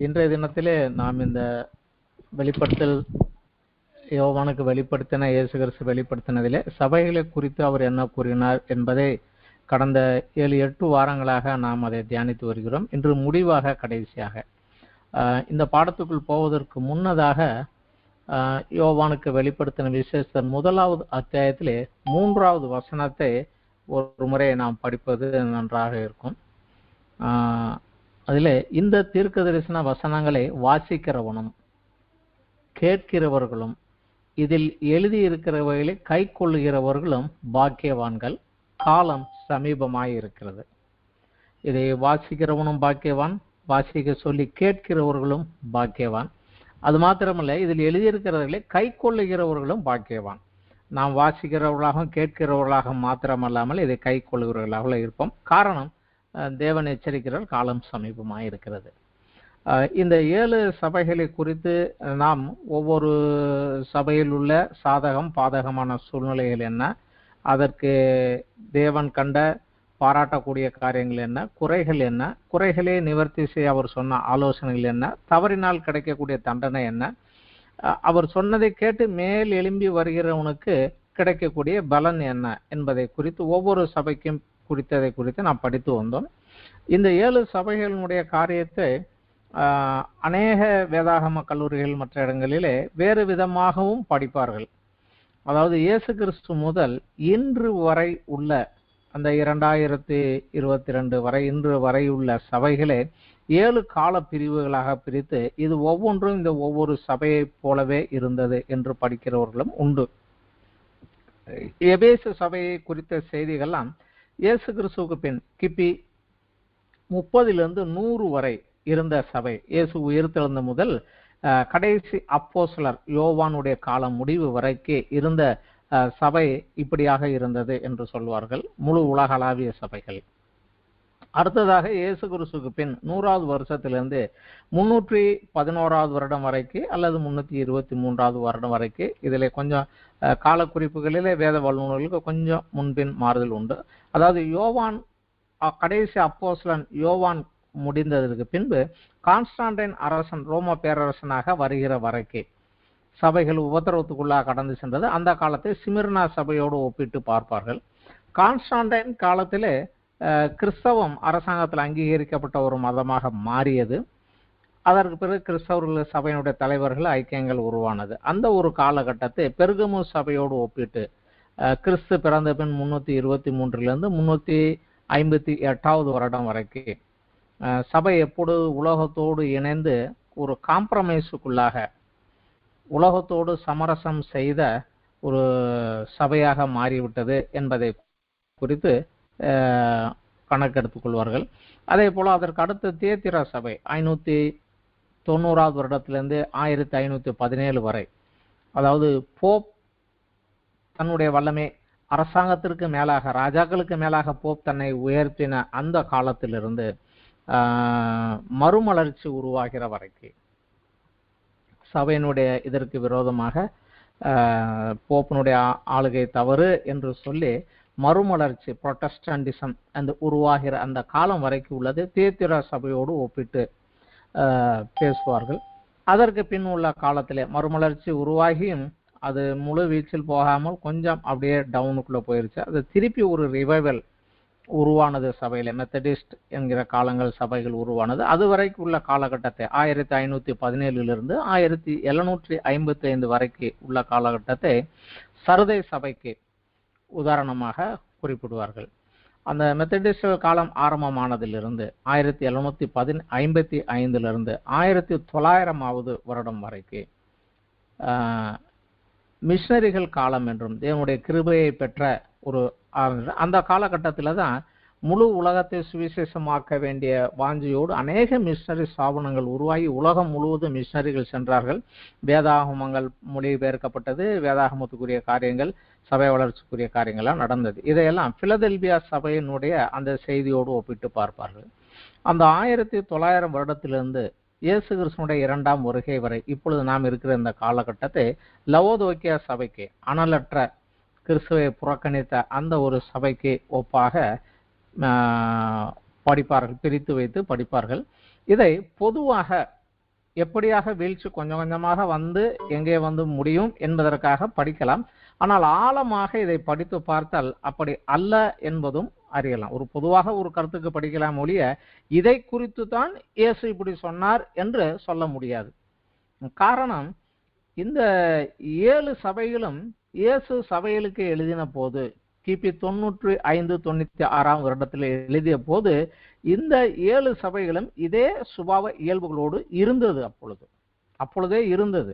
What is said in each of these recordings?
இன்றைய தினத்திலே நாம் இந்த வெளிப்படுத்தல் யோவானுக்கு வெளிப்படுத்தின இயேசு கிறிஸ்து வெளிப்படுத்தினதிலே சபைகளை குறித்து அவர் என்ன கூறினார் என்பதை கடந்த 7-8 வாரங்களாக நாம் அதை தியானித்து வருகிறோம். இன்று முடிவாக கடைசியாக இந்த பாடத்துக்குள் போவதற்கு முன்னதாக யோவானுக்கு வெளிப்படுத்தின விசேஷத்தின் 1வது அத்தியாயத்திலே 3வது வசனத்தை ஒரு முறை நாம் படிப்பது நன்றாக இருக்கும். அதிலே இந்த தீர்க்க தரிசன வசனங்களை வாசிக்கிறவனும் கேட்கிறவர்களும் இதில் எழுதியிருக்கிறவைகளை கை கொள்ளுகிறவர்களும் பாக்கியவான்கள், காலம் சமீபமாயிருக்கிறது. இதை வாசிக்கிறவனும் பாக்கியவான், வாசிக்க சொல்லி கேட்கிறவர்களும் பாக்கியவான். அது மாத்திரமல்ல, இதில் எழுதியிருக்கிறவர்களை கை கொள்ளுகிறவர்களும் பாக்கியவான். நாம் வாசிக்கிறவர்களாகவும் கேட்கிறவர்களாக மாத்திரமல்லாமல் இதை கை கொள்ளுகிறவர்களாக இருப்போம். காரணம், தேவன் எச்சரிக்கிறார், காலம் சமீபமாயிருக்கிறது. இந்த 7 சபைகளை குறித்து நாம் ஒவ்வொரு சபையில் உள்ள சாதகம் பாதகமான சூழ்நிலைகள் என்ன, அதற்கு தேவன் கண்ட பாராட்டக்கூடிய காரியங்கள் என்ன, குறைகள் என்ன, குறைகளே நிவர்த்தி செய்ய அவர் சொன்ன ஆலோசனைகள் என்ன, தவறினால் கிடைக்கக்கூடிய தண்டனை என்ன, அவர் சொன்னதை கேட்டு மேல் எழும்பி வருகிறவனுக்கு கிடைக்கக்கூடிய பலன் என்ன என்பதை குறித்து ஒவ்வொரு சபைக்கும் குறித்ததை குறித்து நாம் படித்து வந்தோம். இந்த 7 சபைகளினுடைய காரியத்தை அநேக வேதாகம கல்லூரிகள் மற்ற இடங்களிலே வேறு விதமாகவும் படிப்பார்கள். அதாவது இயேசு கிறிஸ்து முதல் இன்று வரை உள்ள அந்த 2022 வரை இன்று வரை உள்ள சபைகளே 7 கால பிரிவுகளாக பிரித்து இது ஒவ்வொன்றும் இந்த ஒவ்வொரு சபையை போலவே இருந்தது என்று படிக்கிறவர்களும் உண்டு. எபேசு சபையை குறித்த செய்திகள்லாம் இயேசு கிறிஸ்துவுக்கு பின் கிபி 30 100 வரை இருந்த சபை. இயேசு உயிர்த்தெழுந்த முதல் கடைசி அப்போஸ்தலர் யோவானுடைய காலம் முடிவு வரைக்கு இருந்த சபை இப்படியாக இருந்தது என்று சொல்வார்கள், முழு உலகளாவிய சபைகள். அடுத்ததாக இயேசு கிறிஸ்துவுக்கு பின் 100வது வருஷத்திலிருந்து 311வது வருடம் வரைக்கு அல்லது 323வது வருடம் வரைக்கு, இதில் கொஞ்சம் காலக்குறிப்புகளிலே வேத வல்லுநர்களுக்கு கொஞ்சம் முன்பின் மாறுதல் உண்டு. அதாவது யோவான் கடைசி அப்போஸ்தலன் யோவான் முடிந்ததற்கு பின்பு கான்ஸ்டான்டைன் அரசன் ரோம பேரரசனாக வருகிற வரைக்கு சபைகள் உபத்திரவத்துக்குள்ளாக கடந்து சென்றது. அந்த காலத்தை சிமிர்னா சபையோடு ஒப்பிட்டு பார்ப்பார்கள். கான்ஸ்டான்டைன் காலத்திலே கிறிஸ்தவம் அரசாங்கத்தில் அங்கீகரிக்கப்பட்ட ஒரு மதமாக மாறியது. அதற்கு பிறகு கிறிஸ்தவர்கள் சபையினுடைய தலைவர்கள் ஐக்கியங்கள் உருவானது. அந்த ஒரு காலகட்டத்தை பெர்கமு சபையோடு ஒப்பிட்டு கிறிஸ்து பிறந்த பின் 323 358வது வருடம் வரைக்கும் சபை எப்போது உலகத்தோடு இணைந்து ஒரு காம்ப்ரமைஸுக்குள்ளாக உலகத்தோடு சமரசம் செய்த ஒரு சபையாக மாறிவிட்டது என்பதை குறித்து கணக்கெடுத்துக் கொள்வார்கள். அதே போல அதற்கு அடுத்த தியத்திரா சபை 590வது வருடத்திலிருந்து 1517 வரை, அதாவது போப் தன்னுடைய வல்லமை அரசாங்கத்திற்கு மேலாக ராஜாக்களுக்கு மேலாக போப் தன்னை உயர்த்தின அந்த காலத்திலிருந்து மறுமலர்ச்சி உருவாகிற வரைக்கும் சபையினுடைய இதற்கு விரோதமாக போப்பினுடைய ஆளுகை தவறு என்று சொல்லி மறுமலர்ச்சி புரொட்டஸ்டன்டிசம் அந்த உருவாகிற அந்த காலம் வரைக்கும் உள்ளது தியத்திரா சபையோடு ஒப்பிட்டு பேசுவார்கள். அதற்கு பின் உள்ள காலத்திலே மறுமலர்ச்சி உருவாகியும் அது முழு வீச்சில் போகாமல் கொஞ்சம் அப்படியே டவுனுக்குள்ள போயிருச்சு. அது திருப்பி ஒரு ரிவைவல் உருவானது சபையில. மெத்தடிஸ்ட் என்கிற காலங்கள் சபைகள் உருவானது. அது வரைக்கும் உள்ள காலகட்டத்தை 1517 1755 வரைக்கும் உள்ள காலகட்டத்தை சர்தை சபைக்கு உதாரணமாக குறிப்பிடுவார்கள். அந்த மெத்தடிஸ்ட் காலம் ஆரம்பமானதிலிருந்து 1755 1900வது வருடம் வரைக்கும் மிஷனரிகள் காலம் என்றும் தேவனுடைய கிருபையை பெற்ற ஒரு அந்த காலகட்டத்தில் தான் முழு உலகத்தை சுவிசேஷமாக்க வேண்டிய வாஞ்சியோடு அநேக மிஷனரி ஸ்தாபனங்கள் உருவாகி உலகம் முழுவதும் மிஷனரிகள் சென்றார்கள். வேதாகமங்கள் மொழிபெயர்க்கப்பட்டது, வேதாகமத்துக்குரிய காரியங்கள் சபை வளர்ச்சிக்குரிய காரியங்கள்லாம் நடந்தது. இதையெல்லாம் பிலதெல்பியா சபையினுடைய அந்த செய்தியோடு ஒப்பிட்டு பார்ப்பார்கள். அந்த 1900 வருடத்திலிருந்து இயேசு கிறிஸ்துனுடைய 2ஆம் வருகை வரை இப்பொழுது நாம் இருக்கிற இந்த காலகட்டத்தை லவோதோக்கியா சபைக்கு, அனலற்ற கிறிஸ்துவை புறக்கணித்த அந்த ஒரு சபைக்கு ஒப்பாக படிப்பார்கள், பிரித்து வைத்து படிப்பார்கள். இதை பொதுவாக எப்படியாக வீழ்ச்சி கொஞ்சம் கொஞ்சமாக வந்து எங்கே வந்து முடியும் என்பதற்காக படிக்கலாம். ஆனால் ஆழமாக இதை படித்து பார்த்தால் அப்படி அல்ல என்பதும் அறியலாம். ஒரு பொதுவாக ஒரு கருத்துக்கு படிக்கலாம் ஒழிய இதை குறித்து தான் இயேசு இப்படி சொன்னார் என்று சொல்ல முடியாது. காரணம், இந்த 7 சபைகளும் இயேசு சபைகளுக்கு எழுதின போது கிபி 95-96 வருடத்தில் எழுதிய போது இந்த 7 சபைகளும் இதே சுபாவ இயல்புகளோடு இருந்தது. அப்பொழுதே இருந்தது.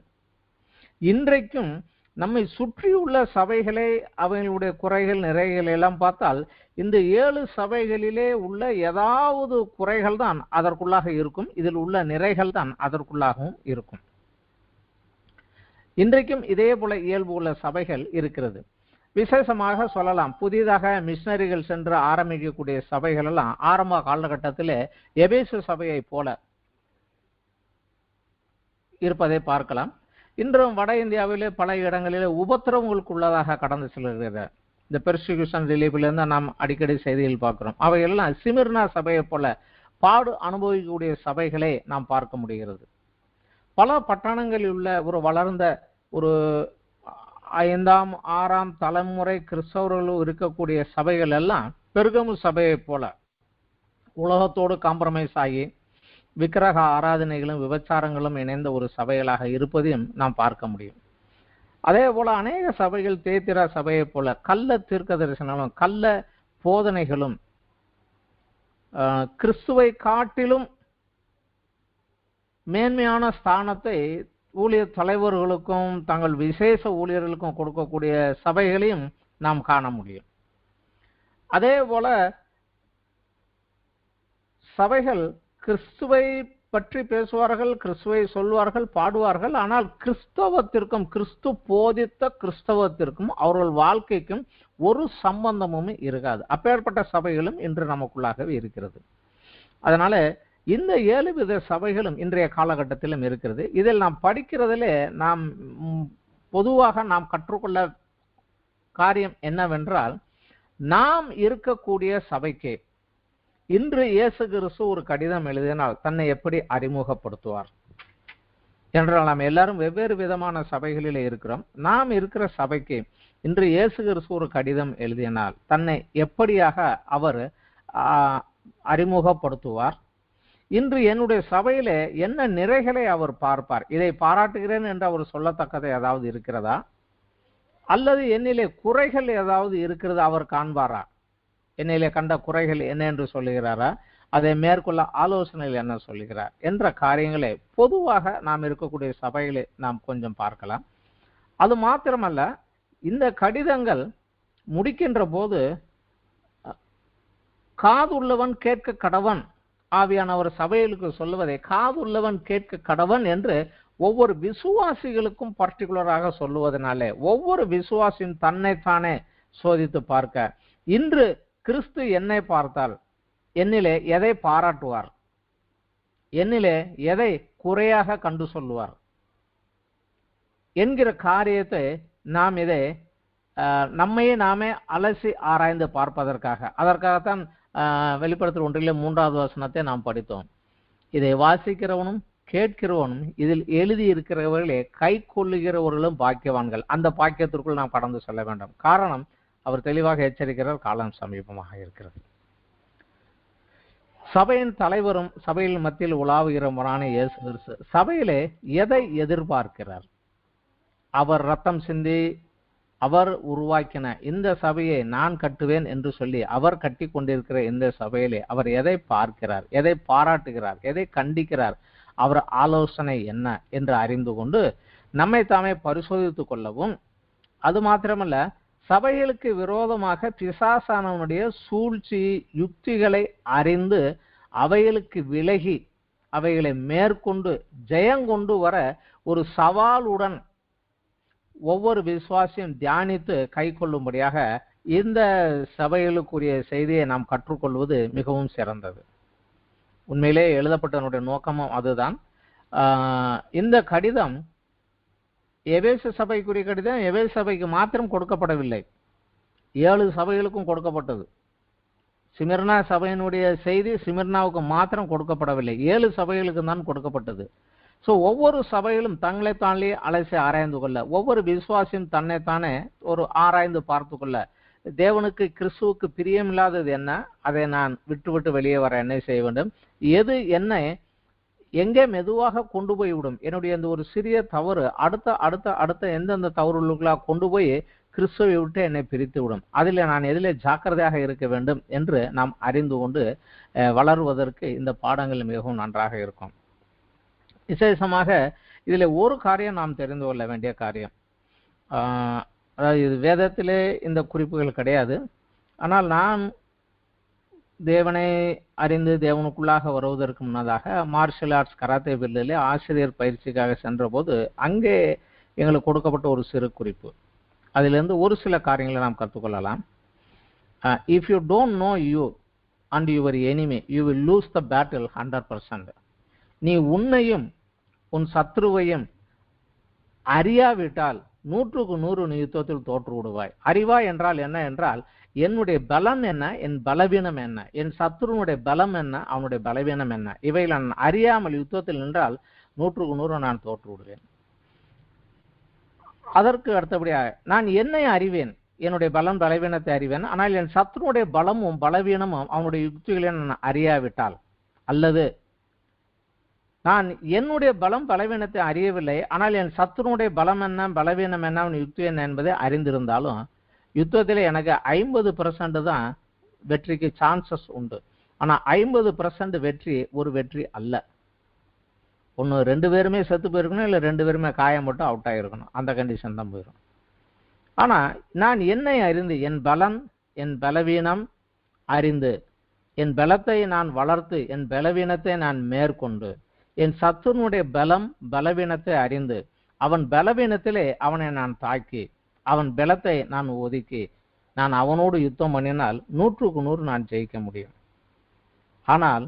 இன்றைக்கும் நம்மை சுற்றியுள்ள சபைகளை அவைகளுடைய குறைகள் நிறைகள் எல்லாம் பார்த்தால் இந்த 7 சபைகளிலே உள்ள ஏதாவது குறைகள் தான் அதற்குள்ளாக இருக்கும், இதில் உள்ள நிறைகள் தான் அதற்குள்ளாகவும் இருக்கும். இன்றைக்கும் இதே போல இயல்பு உள்ள சபைகள் இருக்கிறது. விசேஷமாக சொல்லலாம், புதிதாக மிஷனரிகள் சென்று ஆரம்பிக்கக்கூடிய சபைகள் எல்லாம் ஆரம்ப காலகட்டத்தில் எபேசு சபையை போல இருப்பதை பார்க்கலாம். இன்றும் வட இந்தியாவிலே பல இடங்களிலே உபத்திரவங்களுக்குள்ளதாக கடந்து செல்கிறது. இந்த பெர்சிக்யூஷன் ரிலீஃபிலிருந்து நாம் அடிக்கடி செய்தியில் பார்க்கிறோம். அவையெல்லாம் சிமிர்னா சபையை போல பாடு அனுபவிக்கக்கூடிய சபைகளை நாம் பார்க்க முடிகிறது. பல பட்டணங்களில் உள்ள ஒரு வளர்ந்த ஒரு 5ஆம் 6ஆம் தலைமுறை கிறிஸ்தவர்களும் இருக்கக்கூடிய சபைகள் எல்லாம் பெருகமு சபையை போல உலகத்தோடு காம்ப்ரமைஸ் ஆகி விக்கிரக ஆராதனைகளும் விபச்சாரங்களும் இணைந்த ஒரு சபைகளாக இருப்பதையும் நாம் பார்க்க முடியும். அதே போல அநேக சபைகள் தேத்திரா சபையை போல கள்ள தீர்க்க தரிசனங்களும் கள்ள போதனைகளும் கிறிஸ்துவை காட்டிலும் மேன்மையான ஸ்தானத்தை ஊழியர் தலைவர்களுக்கும் தங்கள் விசேஷ ஊழியர்களுக்கும் கொடுக்கக்கூடிய சபைகளையும் நாம் காண முடியும். அதே போல சபைகள் கிறிஸ்துவை பற்றி பேசுவார்கள், கிறிஸ்துவை சொல்வார்கள், பாடுவார்கள். ஆனால் கிறிஸ்தவத்திற்கும் கிறிஸ்து போதித்த கிறிஸ்தவத்திற்கும் அவர்கள் வாழ்க்கைக்கும் ஒரு சம்பந்தமும் இருக்காது. அப்பேற்பட்ட சபைகளும் இன்று நமக்குள்ளாகவே இருக்கிறது. அதனால இந்த 7 வித சபைகளும் இன்றைய காலகட்டத்திலும் இருக்கிறது. இதில் நாம் படிக்கிறதிலே நாம் பொதுவாக நாம் கற்றுக்கொள்ள காரியம் என்னவென்றால், நாம் இருக்கக்கூடிய சபைக்கு இன்று இயேசு கிறிஸ்து ஒரு கடிதம் எழுதினால் தன்னை எப்படி அறிமுகப்படுத்துவார் என்றால், நாம் எல்லாரும் வெவ்வேறு விதமான சபைகளில் இருக்கிறோம். நாம் இருக்கிற சபைக்கு இன்று இயேசு கிறிஸ்து ஒரு கடிதம் எழுதினால் தன்னை எப்படியாக அவர் அறிமுகப்படுத்துவார்? இன்று என்னுடைய சபையிலே என்ன நிறைகளை அவர் பார்ப்பார்? இதை பாராட்டுகிறேன் என்று அவர் சொல்லத்தக்கது ஏதாவது இருக்கிறதா? அல்லது என்னிலே குறைகள் ஏதாவது இருக்கிறது அவர் காண்பாரா? என்னிலே கண்ட குறைகள் என்ன என்று சொல்லுகிறாரா? அதை மேற்கொள்ள ஆலோசனைகள் என்ன சொல்லுகிறார் என்ற காரியங்களை பொதுவாக நாம் இருக்கக்கூடிய சபைகளை நாம் கொஞ்சம் பார்க்கலாம். அது மாத்திரமல்ல, இந்த கடிதங்கள் முடிக்கின்ற போது காதுள்ளவன் கேட்க கடவன், ஆவியானவர் சபைகளுக்கு சொல்லுவதை காதுள்ளவன் கேட்க கடவன் என்று ஒவ்வொரு விசுவாசிகளுக்கும் பர்டிகுலராக சொல்லுவதனாலே ஒவ்வொரு விசுவாசியும் தன்னைத்தானே சோதித்து பார்க்க, இன்று கிறிஸ்து என்னை பார்த்தால் என்னிலே எதை பாராட்டுவார், என்னிலே எதை குறையாக கண்டு சொல்லுவார் என்கிற காரியத்தை நாம் இதை நம்மையே நாமே அலசி ஆராய்ந்து பார்ப்பதற்காக, அதற்காகத்தான் வெளிப்படுத்தல் 1:3 வசனத்தை நாம் படித்தோம். இதை வாசிக்கிறவனும் கேட்கிறவனும் இதில் எழுதி இருக்கிறவர்களே கை கொள்ளுகிறவர்களும் பாக்கியவான்கள். அந்த பாக்கியத்திற்குள் நாம் கடந்து செல்ல வேண்டும். காரணம், அவர் தெளிவாக எச்சரிக்கிறார், காலம் சமீபமாக இருக்கிறது. சபையின் தலைவரும் சபையில் மத்தியில் உலாவுகிறவரான இயேசு கிறிஸ்து சபையிலே எதை எதிர்பார்க்கிறார்? அவர் ரத்தம் சிந்தி அவர் உருவாக்கின இந்த சபையை நான் கட்டுவேன் என்று சொல்லி அவர் கட்டி கொண்டிருக்கிற இந்த சபையிலே அவர் எதை பார்க்கிறார், எதை பாராட்டுகிறார், எதை கண்டிக்கிறார், அவர் ஆலோசனை என்ன என்று அறிந்து கொண்டு நம்மை தாமே பரிசோதித்துக் கொள்ளவும், அது மாத்திரமல்ல சபைகளுக்கு விரோதமாக பிசாசானவனுடைய சூழ்ச்சி யுக்திகளை அறிந்து அவைகளுக்கு விலகி அவைகளை மேற்கொண்டு ஜெயங்கொண்டு வர ஒரு சவாலுடன் ஒவ்வொரு விசுவாசியும் தியானித்து கை கொள்ளும்படியாக இந்த சபைகளுக்குரிய செய்தியை நாம் கற்றுக்கொள்வது மிகவும் சிறந்தது. உண்மையிலே எழுதப்பட்டதனுடைய நோக்கமும் அதுதான். இந்த கடிதம் எபேசு சபைக்குரிய கடிதம் எபேசு சபைக்கு மாத்திரம் கொடுக்கப்படவில்லை, 7 சபைகளுக்கும் கொடுக்கப்பட்டது. சிமிர்னா சபையினுடைய செய்தி சிமிர்னாவுக்கு மாத்திரம் கொடுக்கப்படவில்லை, 7 சபைகளுக்கு தான் கொடுக்கப்பட்டது. ஸோ ஒவ்வொரு சபைகளும் தங்களை தானே அலசி ஆராய்ந்து கொள்ள, ஒவ்வொரு விசுவாசியும் தன்னைத்தானே ஒரு ஆராய்ந்து பார்த்து கொள்ள, தேவனுக்கு கிறிஸ்துவுக்கு பிரியமில்லாதது என்ன, அதை நான் விட்டு வெளியே வர என்ன செய்ய வேண்டும், எது என்ன எங்கே மெதுவாக கொண்டு போய் விடும், என்னுடைய இந்த ஒரு சிறிய தவறு அடுத்த எந்தெந்த தவறுகளுக்கெல்லாம் கொண்டு போய் கிறிஸ்துவை விட்டு என்னை பிரித்து விடும், அதில் நான் எதிலே ஜாக்கிரதையாக இருக்க வேண்டும் என்று நாம் அறிந்து கொண்டு வளருவதற்கு இந்த பாடங்கள் மிகவும் நன்றாக இருக்கும். விசேஷமாக இதில் ஒரு காரியம் நாம் தெரிந்து கொள்ள வேண்டிய காரியம், அதாவது இது வேதத்திலே இந்த குறிப்புகள் கிடையாது, ஆனால் நான் தேவனை அறிந்து தேவனுக்குள்ளாக வருவதற்கு முன்னதாக மார்ஷல் ஆர்ட்ஸ் கராத்தே பில்லிலே ஆசிரியர் பயிற்சிக்காக சென்ற போது அங்கே எங்களுக்கு கொடுக்கப்பட்ட ஒரு சிறு குறிப்பு, அதிலிருந்து ஒரு சில காரியங்களை நாம் கற்றுக்கொள்ளலாம். If you don't know you and your enemy you will lose the battle 100%. நீ உன்னையும் உன் சத்ருவையும் அறியாவிட்டால் 100% நீ யுத்தத்தில் தோற்று விடுவாய். அறிவாய் என்றால் என்ன என்றால், என்னுடைய பலம் என்ன, என் பலவீனம் என்ன, என் சத்ருனுடைய பலம் என்ன, அவனுடைய பலவீனம் என்ன, இவை நான் அறியாமல் யுத்தத்தில் நின்றால் 100% நான் தோற்று விடுவேன். அதற்கு அடுத்தபடியாக நான் என்னை அறிவேன், என்னுடைய பலம் பலவீனத்தை அறிவேன், ஆனால் என் சத்ருனுடைய பலமும் பலவீனமும் அவனுடைய யுக்திகளை நான் அறியாவிட்டால், அல்லது நான் என்னுடைய பலம் பலவீனத்தை அறியவில்லை, ஆனால் என் சத்ருனுடைய பலம் என்ன பலவீனம் என்ன அவன் யுக்தி என்ன என்பதை அறிந்திருந்தாலும் யுத்தத்தில் எனக்கு 50% தான் வெற்றிக்கு சான்சஸ் உண்டு. ஆனால் 50% வெற்றி ஒரு வெற்றி அல்ல. ஒன்று 2 பேருமே செத்து போயிருக்கணும், இல்லை 2 பேருமே காயப்பட்டு அவுட் ஆகிருக்கணும், அந்த கண்டிஷன் தான் போயிடும். ஆனால் நான் என்னை அறிந்து, என் பலம் என் பலவீனம் அறிந்து, என் பலத்தை நான் வளர்த்து, என் பலவீனத்தை நான் மேற்கொண்டு, என் சத்துனுடைய பலம் பலவீனத்தை அறிந்து, அவன் பலவீனத்திலே அவனை நான் தாக்கி, அவன் பலத்தை நான் ஒதுக்கி, நான் அவனோடு யுத்தம் பண்ணினால் 100% நான் ஜெயிக்க முடியும். ஆனால்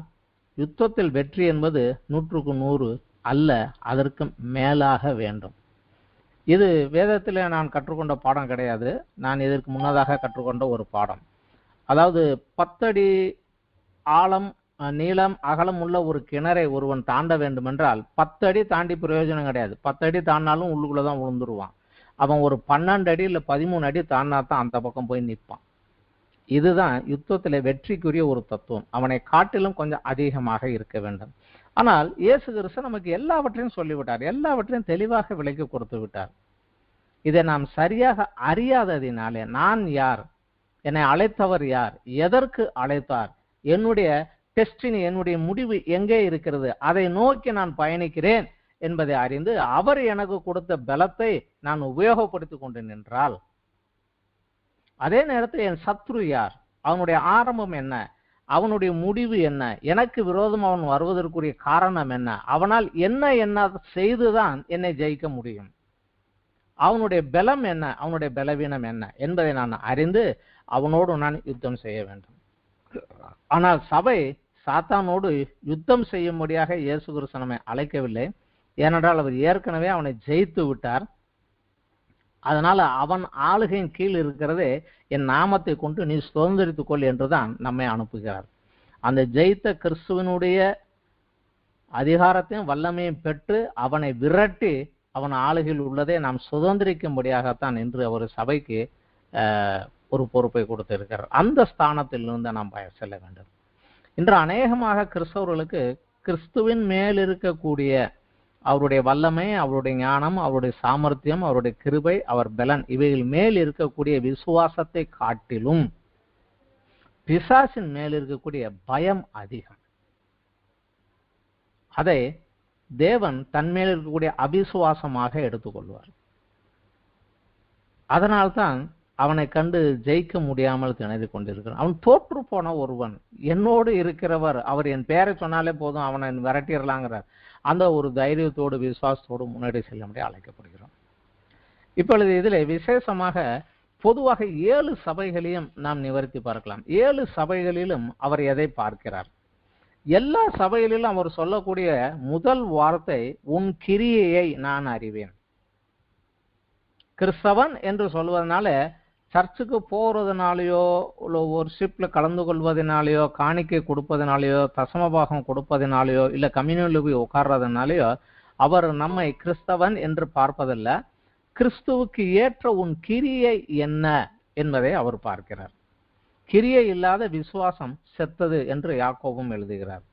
யுத்தத்தில் வெற்றி என்பது 100% அல்ல, அதற்கு மேலாக வேண்டும். இது வேதத்தில் நான் கற்றுக்கொண்ட பாடம் கிடையாது, நான் இதற்கு முன்னதாக கற்றுக்கொண்ட ஒரு பாடம். அதாவது 10 அடி ஆழம் நீளம் அகலம் உள்ள ஒரு கிணறை ஒருவன் தாண்ட வேண்டும் என்றால் 10 அடி தாண்டி பிரயோஜனம் கிடையாது. 10 அடி தாண்டினாலும் உள்ளுக்குள்ளதான் விழுந்துருவான். அவன் ஒரு 12 அடி இல்லை 13 அடி தாண்டினா தான் அந்த பக்கம் போய் நிற்பான். இதுதான் யுத்தத்தில் வெற்றிக்குரிய ஒரு தத்துவம். அவனை காட்டிலும் கொஞ்சம் அதிகமாக இருக்க வேண்டும். ஆனால் இயேசு கிறிஸ்து நமக்கு எல்லாவற்றையும் சொல்லிவிட்டார், எல்லாவற்றையும் தெளிவாக விளக்கி கொடுத்து விட்டார். இதை நாம் சரியாக அறியாததினாலே, நான் யார், என்னை அழைத்தவர் யார், எதற்கு அழைத்தார், என்னுடைய டெஸ்டினி என்னுடைய முடிவு எங்கே இருக்கிறது, அதை நோக்கி நான் பயணிக்கிறேன் என்பதை அறிந்து அவர் எனக்கு கொடுத்த பலத்தை நான் உபயோகப்படுத்திக் கொண்டு நின்றால், அதே நேரத்தில் என் சத்ரு யார், அவனுடைய ஆரம்பம் என்ன, அவனுடைய முடிவு என்ன, எனக்கு விரோதம் அவன் வருவதற்குரிய காரணம் என்ன, அவனால் என்ன செய்துதான் என்னை ஜெயிக்க முடியும், அவனுடைய பலம் என்ன, அவனுடைய பலவீனம் என்ன என்பதை நான் அறிந்து அவனோடு நான் யுத்தம் செய்ய வேண்டும். ஆனால் சபை சாத்தானோடு யுத்தம் செய்யும்படியாக இயேசு கிறிஸ்து நம்மை அழைக்கவில்லை. ஏனென்றால் அவர் ஏற்கனவே அவனை ஜெயித்து விட்டார். அதனால அவன் ஆளுகையின் கீழ் இருக்கிறதே என் நாமத்தை கொண்டு நீ சுதந்திரித்துக் கொள் என்றுதான் நம்மை அனுப்புகிறார். அந்த ஜெயித்த கிறிஸ்துவனுடைய அதிகாரத்தையும் வல்லமையும் பெற்று அவனை விரட்டி அவன் ஆளுகையில் உள்ளதை நாம் சுதந்திரிக்கும்படியாகத்தான் என்று அவர் சபைக்கு ஒரு பொறுப்பை கொடுத்திருக்கிறார். அந்த ஸ்தானத்திலிருந்து நாம் செல்ல வேண்டும். இன்று அநேகமாக கிறிஸ்தவர்களுக்கு கிறிஸ்துவின் மேல் இருக்கக்கூடிய அவருடைய வல்லமை, அவருடைய ஞானம், அவருடைய சாமர்த்தியம், அவருடைய கிருபை, அவர் பலன், இவைகள் மேல் இருக்கக்கூடிய விசுவாசத்தை காட்டிலும் பிசாசின் மேல் இருக்கக்கூடிய பயம் அதிகம். அதை தேவன் தன்மேல் இருக்கக்கூடிய அபிசுவாசமாக எடுத்துக்கொள்வார். அதனால்தான் அவனை கண்டு ஜெயிக்க முடியாமல் திணறி கொண்டிருக்கிறான். அவன் தோற்று போன ஒருவன், என்னோடு இருக்கிறவர், அவர் என் பேரை சொன்னாலே போதும் அவனை விரட்டிடலாங்கிறார். அந்த ஒரு தைரியத்தோடு விசுவாசத்தோடு முன்னாடி செல்ல முடிய அழைக்கப்படுகிறோம். இப்பொழுது இதில் விசேஷமாக பொதுவாக 7 சபைகளையும் நாம் நிவர்த்தி பார்க்கலாம். 7 சபைகளிலும் அவர் எதை பார்க்கிறார்? எல்லா சபைகளிலும் அவர் சொல்லக்கூடிய முதல் வார்த்தை, உன் கிரியையை நான் அறிவேன். கிறிஸ்தவன் என்று சொல்வதனால சர்ச்சுக்கு போறதுனாலயோ, ஒரு ஷிப்ல கலந்து கொள்வதனாலேயோ, காணிக்கை கொடுப்பதனாலேயோ, தசமபாகம் கொடுப்பதனாலேயோ, இல்ல கம்யூனில் போய் உட்கார்றதுனாலேயோ அவர் நம்மை கிறிஸ்தவன் என்று பார்ப்பதல்ல, கிறிஸ்துவுக்கு ஏற்ற உன் கிரியை என்ன என்பதை அவர் பார்க்கிறார். கிரியை இல்லாத விசுவாசம் செத்தது என்று யாக்கோபும் எழுதுகிறார்.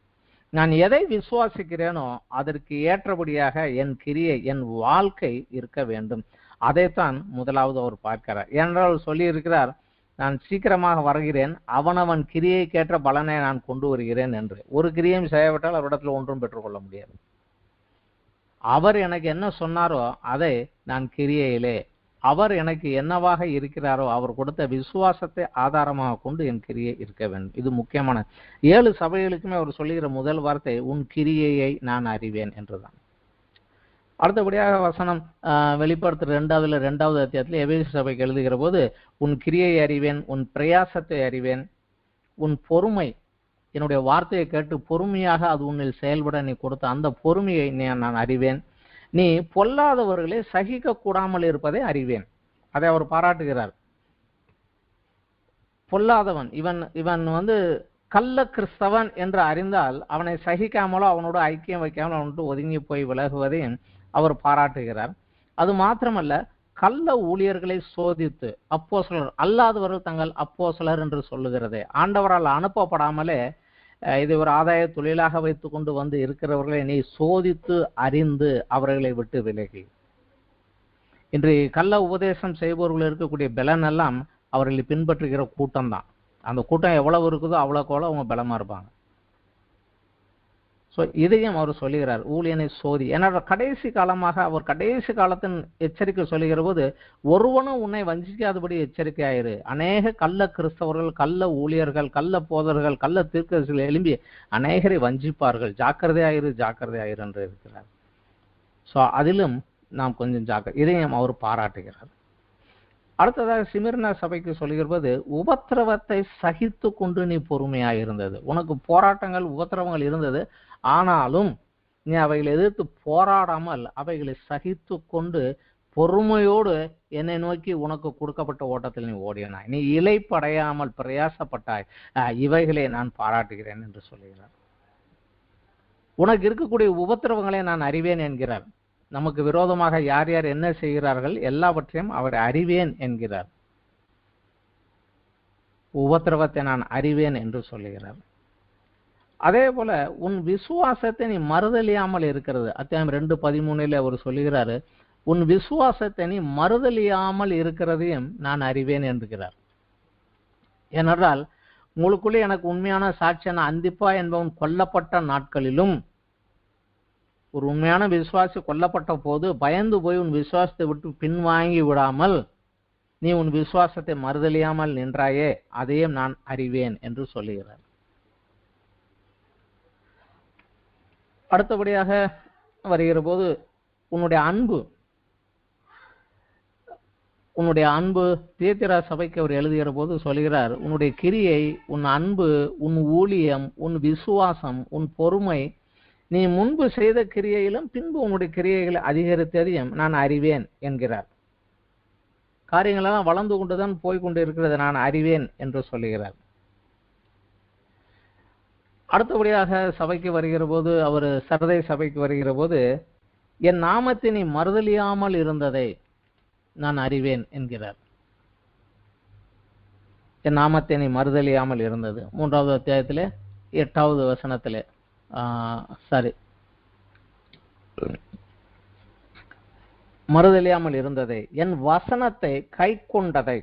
நான் எதை விசுவாசிக்கிறேனோ அதற்கு ஏற்றபடியாக என் கிரியை, என் வாழ்க்கை இருக்க வேண்டும். அதைத்தான் முதலாவது அவர் பார்க்கிறார். ஏனென்றால் சொல்லி இருக்கிறார், நான் சீக்கிரமாக வருகிறேன், அவனவன் கிரியைக்கேற்ற பலனை நான் கொண்டு வருகிறேன் என்று. ஒரு கிரியும் செய்யப்பட்டால் அவரிடத்தில் ஒன்றும் பெற்றுக்கொள்ள முடியாது. அவர் எனக்கு என்ன சொன்னாரோ அதை நான் கிரியையிலே, அவர் எனக்கு என்னவாக இருக்கிறாரோ அவர் கொடுத்த விசுவாசத்தை ஆதாரமாக கொண்டு என் கிரியை இருக்க வேண்டும். இது முக்கியமான 7 சபைகளுக்குமே அவர் சொல்லுகிற முதல் வார்த்தை உன் கிரியையை நான் அறிவேன் என்றுதான். அடுத்தபடியாக வசனம் வெளிப்படுத்துற 2வது அத்தியாயத்தில் எபேசு சபைக்கு எழுதுகிற போது உன் கிரியை அறிவேன், உன் பிரயாசத்தை அறிவேன், உன் பொறுமை, என்னுடைய வார்த்தையை கேட்டு பொறுமையாக அது உன்னில் செயல்பட நீ கொடுத்த அந்த பொறுமையை நான் அறிவேன். நீ பொல்லாதவர்களை சகிக்க கூடாமல் இருப்பதை அறிவேன். அதை அவர் பாராட்டுகிறார். பொல்லாதவன் இவன் கள்ள கிறிஸ்தவன் என்று அறிந்தால் அவனை சகிக்காமலோ அவனோட ஐக்கியம் வைக்காமலோ அவனோடு ஒதுங்கி போய் விலகுவதையும் அவர் பாராட்டுகிறார். அது மாத்திரமல்ல, கள்ள ஊழியர்களை சோதித்து அப்போஸ்தலர் அல்லாதவர்கள் தங்கள் அப்போஸ்தலர் என்று சொல்லுகிறதே, ஆண்டவரால் அனுப்பப்படாமலே இதை ஒரு ஆதாய தொழிலாக வைத்துக் கொண்டு வந்து இருக்கிறவர்களை நீ சோதித்து அறிந்து அவர்களை விட்டு விலகி. இன்று கள்ள உபதேசம் செய்பவர்கள் இருக்கக்கூடிய பலன் எல்லாம் அவர்களை பின்பற்றுகிற கூட்டம் தான். அந்த கூட்டம் எவ்வளவு இருக்குதோ அவ்வளோக்கு அவங்க பலமா இருப்பாங்க. ஸோ இதையும் அவர் சொல்லுகிறார், ஊழியனை சோதி. ஏன்னா கடைசி காலமாக அவர் கடைசி காலத்தின் எச்சரிக்கை சொல்லுகிற போது ஒருவனும் உன்னை வஞ்சிக்காதபடி எச்சரிக்கையாயிரு. அநேக கள்ள கிறிஸ்தவர்கள், கள்ள ஊழியர்கள், கள்ள போதர்கள், கள்ள தீர்க்கதரிசிகள் எழும்பி அநேகரை வஞ்சிப்பார்கள், ஜாக்கிரதையாயிரு என்று இருக்கிறார். ஸோ அதிலும் நாம் கொஞ்சம் இதையும் அவர் பாராட்டுகிறார். அடுத்ததாக சிமிர்னா சபைக்கு சொல்லுகிற போது உபத்திரவத்தை சகித்து கொண்டு நீ பொறுமையாயிருந்தது. உனக்கு போராட்டங்கள் உபத்திரவங்கள் இருந்தது, ஆனாலும் நீ அவைகளை எதிர்த்து போராடாமல் அவைகளை சகித்து கொண்டு பொறுமையோடு என்னை நோக்கி உனக்கு கொடுக்கப்பட்ட ஓட்டத்தில் நீ ஓடினாய், நீ இளைப்படையாமல் பிரயாசப்பட்டாய், இவைகளை நான் பாராட்டுகிறேன் என்று சொல்லுகிறார். உனக்கு இருக்கக்கூடிய உபத்திரவங்களை நான் அறிவேன் என்கிறார். நமக்கு விரோதமாக யார் யார் என்ன செய்கிறார்கள் எல்லாவற்றையும் அவர் அறிவேன் என்கிறார். உபத்திரவத்தை நான் அறிவேன் என்று சொல்லுகிறார். அதே போல உன் விசுவாசத்தை நீ மறுதலியாமல் இருக்கிறது. அத்தியாயம் 2:13 அவர் சொல்லுகிறாரு, உன் விசுவாசத்தை நீ மறுதலியாமல் இருக்கிறதையும் நான் அறிவேன் என்கிறார். ஏனென்றால் உங்களுக்குள்ளே எனக்கு உண்மையான சாட்சியான அந்திப்பா என்பவன் கொல்லப்பட்ட நாட்களிலும், ஒரு உண்மையான விசுவாசி கொல்லப்பட்ட போது பயந்து போய் உன் விசுவாசத்தை விட்டு பின்வாங்கி விடாமல் நீ உன் விசுவாசத்தை மறுதலியாமல் நின்றாயே, அதையும் நான் அறிவேன் என்று சொல்லுகிறார். அடுத்தபடியாக வருகிற போது உன்னுடைய அன்பு தியத்திரா சபைக்கு அவர் எழுதுகிற போது சொல்கிறார், உன்னுடைய கிரியை, உன் அன்பு, உன் ஊழியம், உன் விசுவாசம், உன் பொறுமை, நீ முன்பு செய்த கிரியையிலும் பின்பு உன்னுடைய கிரியைகளை அதிகரித்ததையும் நான் அறிவேன் என்கிறார். காரியங்கள் எல்லாம் வளர்ந்து கொண்டுதான் போய்கொண்டு இருக்கிறது, நான் அறிவேன் என்று சொல்லுகிறார். அடுத்தபடியாக சபைக்கு வருகிற போது அவர் சரதை சபைக்கு வருகிற போது என் நாமத்தை நீ மறுதலியாமல் இருந்ததை நான் அறிவேன் என்கிறார். என் நாமத்தை நீ மறுதலியாமல் இருந்தது 3வது அத்தியாயத்திலே 8வது வசனத்திலே மறுதலியாமல் இருந்ததை, என் வசனத்தை கை கொண்டதை,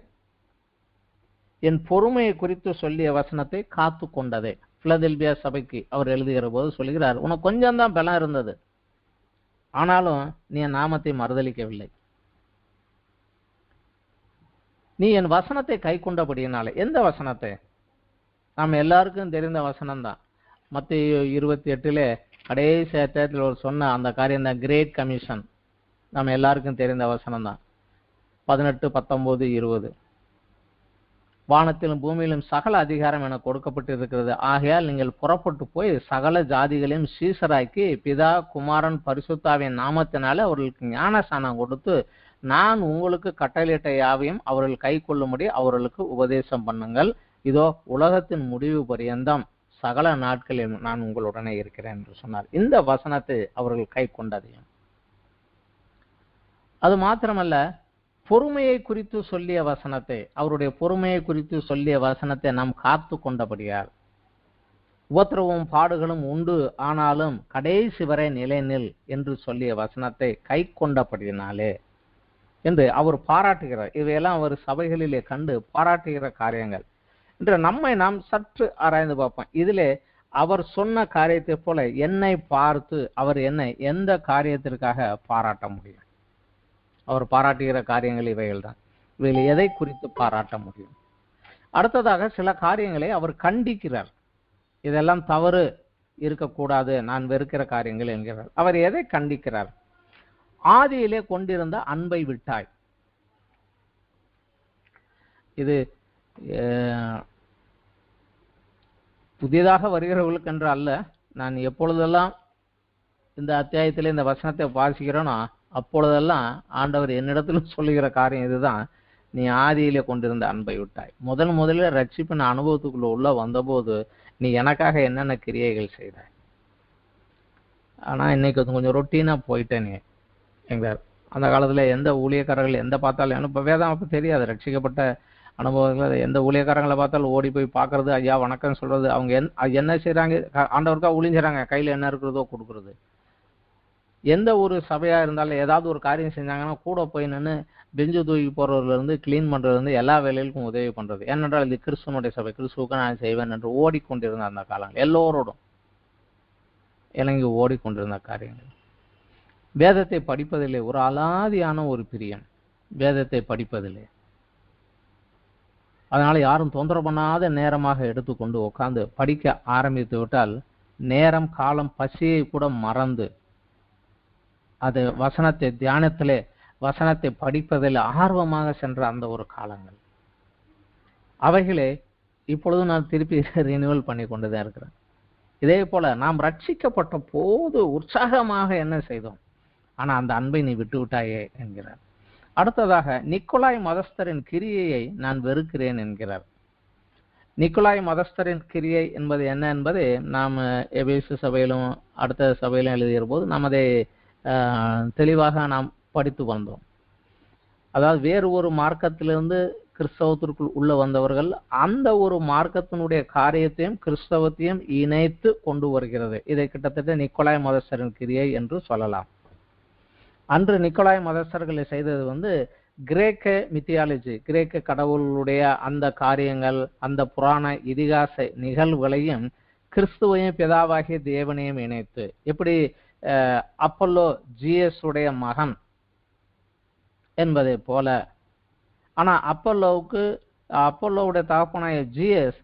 என் பொறுமையை குறித்து சொல்லிய வசனத்தை காத்து கொண்டதை. பிலதெல்பியா சபைக்கு அவர் எழுதுகிற போது சொல்கிறார், உனக்கு கொஞ்சம் தான் பலம் இருந்தது, ஆனாலும் நீ என் நாமத்தை மறுதலிக்கவில்லை. நீ என் வசனத்தை கை கொண்டபடியினாலே. எந்த வசனத்தை? நாம் எல்லாருக்கும் தெரிந்த வசனம் தான். மத்தேயு 28 கடைசி அத்தியாயத்தில் ஒரு சொன்ன அந்த காரியம் தான், கிரேட் கமிஷன். நம்ம எல்லாருக்கும் தெரிந்த வசனம் தான். 18, 19, 20. வானத்திலும் பூமியிலும் சகல அதிகாரம் என கொடுக்கப்பட்டு இருக்கிறது. ஆகையால் நீங்கள் புறப்பட்டு போய் சகல ஜாதிகளையும் சீசராக்கி பிதா குமாரன் பரிசுத்தாவின் நாமத்தினால அவர்களுக்கு ஞானஸ்நானம் கொடுத்து நான் உங்களுக்கு கட்டளையிட்ட யாவையும் அவர்கள் கை கொள்ளும்படி அவர்களுக்கு உபதேசம் பண்ணுங்கள். இதோ உலகத்தின் முடிவு பரியந்தம் சகல நாட்களிலும் நான் உங்களுடனே இருக்கிறேன் என்று சொன்னார். இந்த வசனத்தை அவர்கள் கை கொண்டதையும், அது மாத்திரமல்ல, பொறுமையை குறித்து சொல்லிய வசனத்தை, அவருடைய பொறுமையை குறித்து சொல்லிய வசனத்தை நாம் காத்து கொண்டபடியால், உபத்திரவும் பாடுகளும் உண்டு ஆனாலும் கடைசி வரை நிலைநில் என்று சொல்லிய வசனத்தை கை கொண்டபடியினாலே என்று அவர் பாராட்டுகிறார். இவையெல்லாம் அவர் சபைகளிலே கண்டு பாராட்டுகிற காரியங்கள். இன்று நம்மை நாம் சற்று ஆராய்ந்து பார்ப்போம். இதிலே அவர் சொன்ன காரியத்தை போல என்னை பார்த்து அவர் என்னை எந்த காரியத்திற்காக பாராட்ட முடியும்? அவர் பாராட்டுகிற காரியங்கள் இவைகள் தான். இவையில் எதை குறித்து பாராட்ட முடியும்? அடுத்ததாக சில காரியங்களை அவர் கண்டிக்கிறார். இதெல்லாம் தவறு, இருக்கக்கூடாது, நான் வெறுக்கிற காரியங்கள் என்கிறார். அவர் எதை கண்டிக்கிறார்? ஆதியிலே கொண்டிருந்த அன்பை விட்டாய். இது புதிதாக வருகிறவர்களுக்கு என்று அல்ல. நான் எப்பொழுதெல்லாம் இந்த அத்தியாயத்திலே இந்த வசனத்தை வாசிக்கிறேனோ அப்பொழுதெல்லாம் ஆண்டவர் என்னிடத்தில் சொல்லுகிற காரியம் இதுதான். நீ ஆதியிலே கொண்டிருந்த அன்பை விட்டாய். முதலில் ரட்சிப்பின் அனுபவத்துக்குள்ள உள்ள வந்தபோது நீ எனக்காக என்னென்ன கிரியைகள் செய்தாய். ஆனா இன்னைக்கு கொஞ்சம் ரொட்டீனா போயிட்டேன் எங்கார். அந்த காலத்துல எந்த ஊழியக்காரர்கள் எந்த பார்த்தாலும் எனக்கு வேதம் அப்ப தெரியாது. ரட்சிக்கப்பட்ட அனுபவங்கள் எந்த ஊழியக்காரங்களை பார்த்தாலும் ஓடி போய் பார்க்கறது, ஐயா வணக்கம் சொல்றது, அவங்க என்ன செய்யறாங்க, ஆண்டவருக்கா ஊழிஞ்சுறாங்க, கையில என்ன இருக்கிறதோ கொடுக்கறது. எந்த ஒரு சபையா இருந்தாலும் ஏதாவது ஒரு காரியம் செஞ்சாங்கன்னா கூட போய் நின்று பெஞ்சு தூக்கி போறதுல இருந்து கிளீன் பண்றதுல இருந்து எல்லா வேலைகளுக்கும் உதவி பண்றது. ஏனென்றால் இது கிறிஸ்துவனுடைய சபை, கிறிஸ்துவுக்கு நான் செய்வேன் என்று ஓடிக்கொண்டிருந்த அந்த காலங்கள், எல்லோரோடும் இறங்கி ஓடிக்கொண்டிருந்த காரியங்கள். வேதத்தை படிப்பதில்லை, ஒரு அலாதியான ஒரு பிரியம் வேதத்தை படிப்பதில்லை. அதனால யாரும் தொந்தரவு பண்ணாத நேரமாக எடுத்துக்கொண்டு உட்கார்ந்து படிக்க ஆரம்பித்து விட்டால் நேரம் காலம் பசியை கூட மறந்து அது வசனத்தை தியானத்திலே வசனத்தை படிப்பதில் ஆர்வமாக சென்ற அந்த ஒரு காலங்கள் அவைகளே இப்பொழுது நான் திருப்பி ரினிவல் பண்ணி கொண்டுதான் இருக்கிறேன். இதே போல நாம் ரட்சிக்கப்பட்ட போது உற்சாகமாக என்ன செய்தோம், ஆனா அந்த அன்பை நீ விட்டு விட்டாயே என்கிறார். அடுத்ததாக நிக்கோலாய் மதஸ்தரின் கிரியையை நான் வெறுக்கிறேன் என்கிறார். நிக்கோலாய் மதஸ்தரின் கிரியை என்பது என்ன என்பதை நாம் எபேசு சபையிலும் அடுத்த சபையிலும் எழுதிய போது நாம் அதை தெளிவாக நாம் படித்து வந்தோம். அதாவது வேறு ஒரு மார்க்கத்திலிருந்து கிறிஸ்தவத்திற்குள் உள்ள வந்தவர்கள் அந்த ஒரு மார்க்கத்தினுடைய காரியத்தையும் கிறிஸ்தவத்தையும் இணைத்து கொண்டு வருகிறது. இதை கிட்டத்தட்ட நிக்கோலாய் மதஸ்தரின் கிரியை என்று சொல்லலாம். அன்று நிக்கோலாய் மதஸ்தர்களை செய்தது கிரேக்க மித்தியாலஜி, கிரேக்க கடவுளுடைய அந்த காரியங்கள், அந்த புராண இதிகாச நிகழ்வுகளையும் கிறிஸ்துவையும் பிதாவாகிய தேவனையும் இணைத்து, எப்படி அப்பல்லோ ஜிஎஸ் உடைய மகன் என்பதை போல. ஆனா அப்பல்லோவுடைய தகப்பனாய ஜிஎஸ்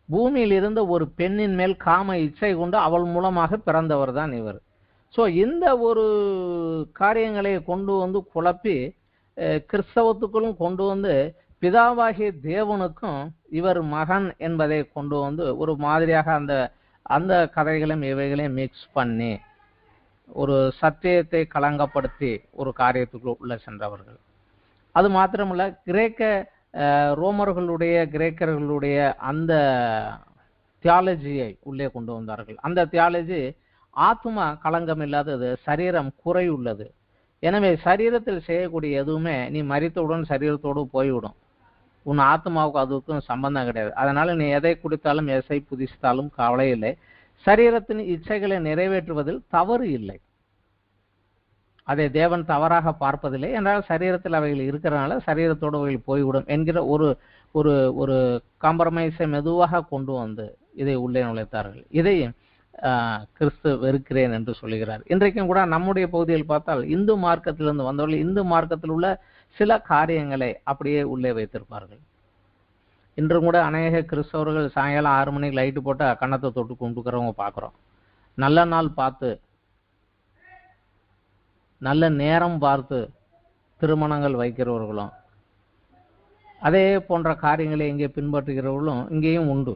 பூமியில் இருந்த ஒரு பெண்ணின் மேல் காம இச்சை கொண்டு அவள் மூலமாக பிறந்தவர் தான் இவர். ஸோ இந்த ஒரு காரியங்களை கொண்டு குழப்பி கிறிஸ்தவத்துக்குள்ளும் கொண்டு பிதாவாகிய தேவனுக்கும் இவர் மகன் என்பதை கொண்டு ஒரு மாதிரியாக அந்த கதைகளையும் இவைகளையும் மிக்ஸ் பண்ணி ஒரு சத்தியத்தை களங்கப்படுத்தி ஒரு காரியத்துக்குள் உள்ள சென்றவர்கள். அது மாத்திரமல்ல, கிரேக்கர்களுடைய அந்த தியாலஜியை உள்ளே கொண்டு வந்தார்கள். அந்த தியாலஜி ஆத்மா களங்கம் இல்லாதது, சரீரம் குறையுள்ளது. எனவே சரீரத்தில் செய்யக்கூடிய எதுவுமே நீ மரித்தவுடன் சரீரத்தோடு போய்விடும், உன் ஆத்மாவுக்கு அதுக்கும் சம்பந்தம் கிடையாது. அதனால நீ எதை குடித்தாலும் எசை புதித்தாலும் கவலை இல்லை, சரீரத்தின் இச்சைகளை நிறைவேற்றுவதில் தவறு இல்லை. அதை தேவன் தவறாக பார்ப்பதில்லை என்றால் சரீரத்தில் அவைகள் இருக்கிறனால சரீரத்தோடு அவைகள் போய்விடும் என்கிற ஒரு காம்ப்ரமைஸை மெதுவாக கொண்டு வந்து இதை உள்ளே நுழைத்தார்கள். இதை கிறிஸ்து வெறுக்கிறேன் என்று சொல்லுகிறார். இன்றைக்கும் கூட நம்முடைய பகுதியில் பார்த்தால் இந்து மார்க்கத்திலிருந்து வந்தவர்கள் இந்து மார்க்கத்தில் உள்ள சில காரியங்களை அப்படியே உள்ளே வைத்திருப்பார்கள். இன்றும் கூட அநேக கிறிஸ்தவர்கள் சாயங்காலம் 6 மணிக்கு லைட்டு போட்டு கன்னத்தை தொட்டு கும்பிட்டுக்கிறவங்க பார்க்குறோம். நல்ல நாள் பார்த்து நல்ல நேரம் பார்த்து திருமணங்கள் வைக்கிறவர்களும் அதே போன்ற காரியங்களை இங்கே பின்பற்றுகிறவர்களும் இங்கேயும் உண்டு.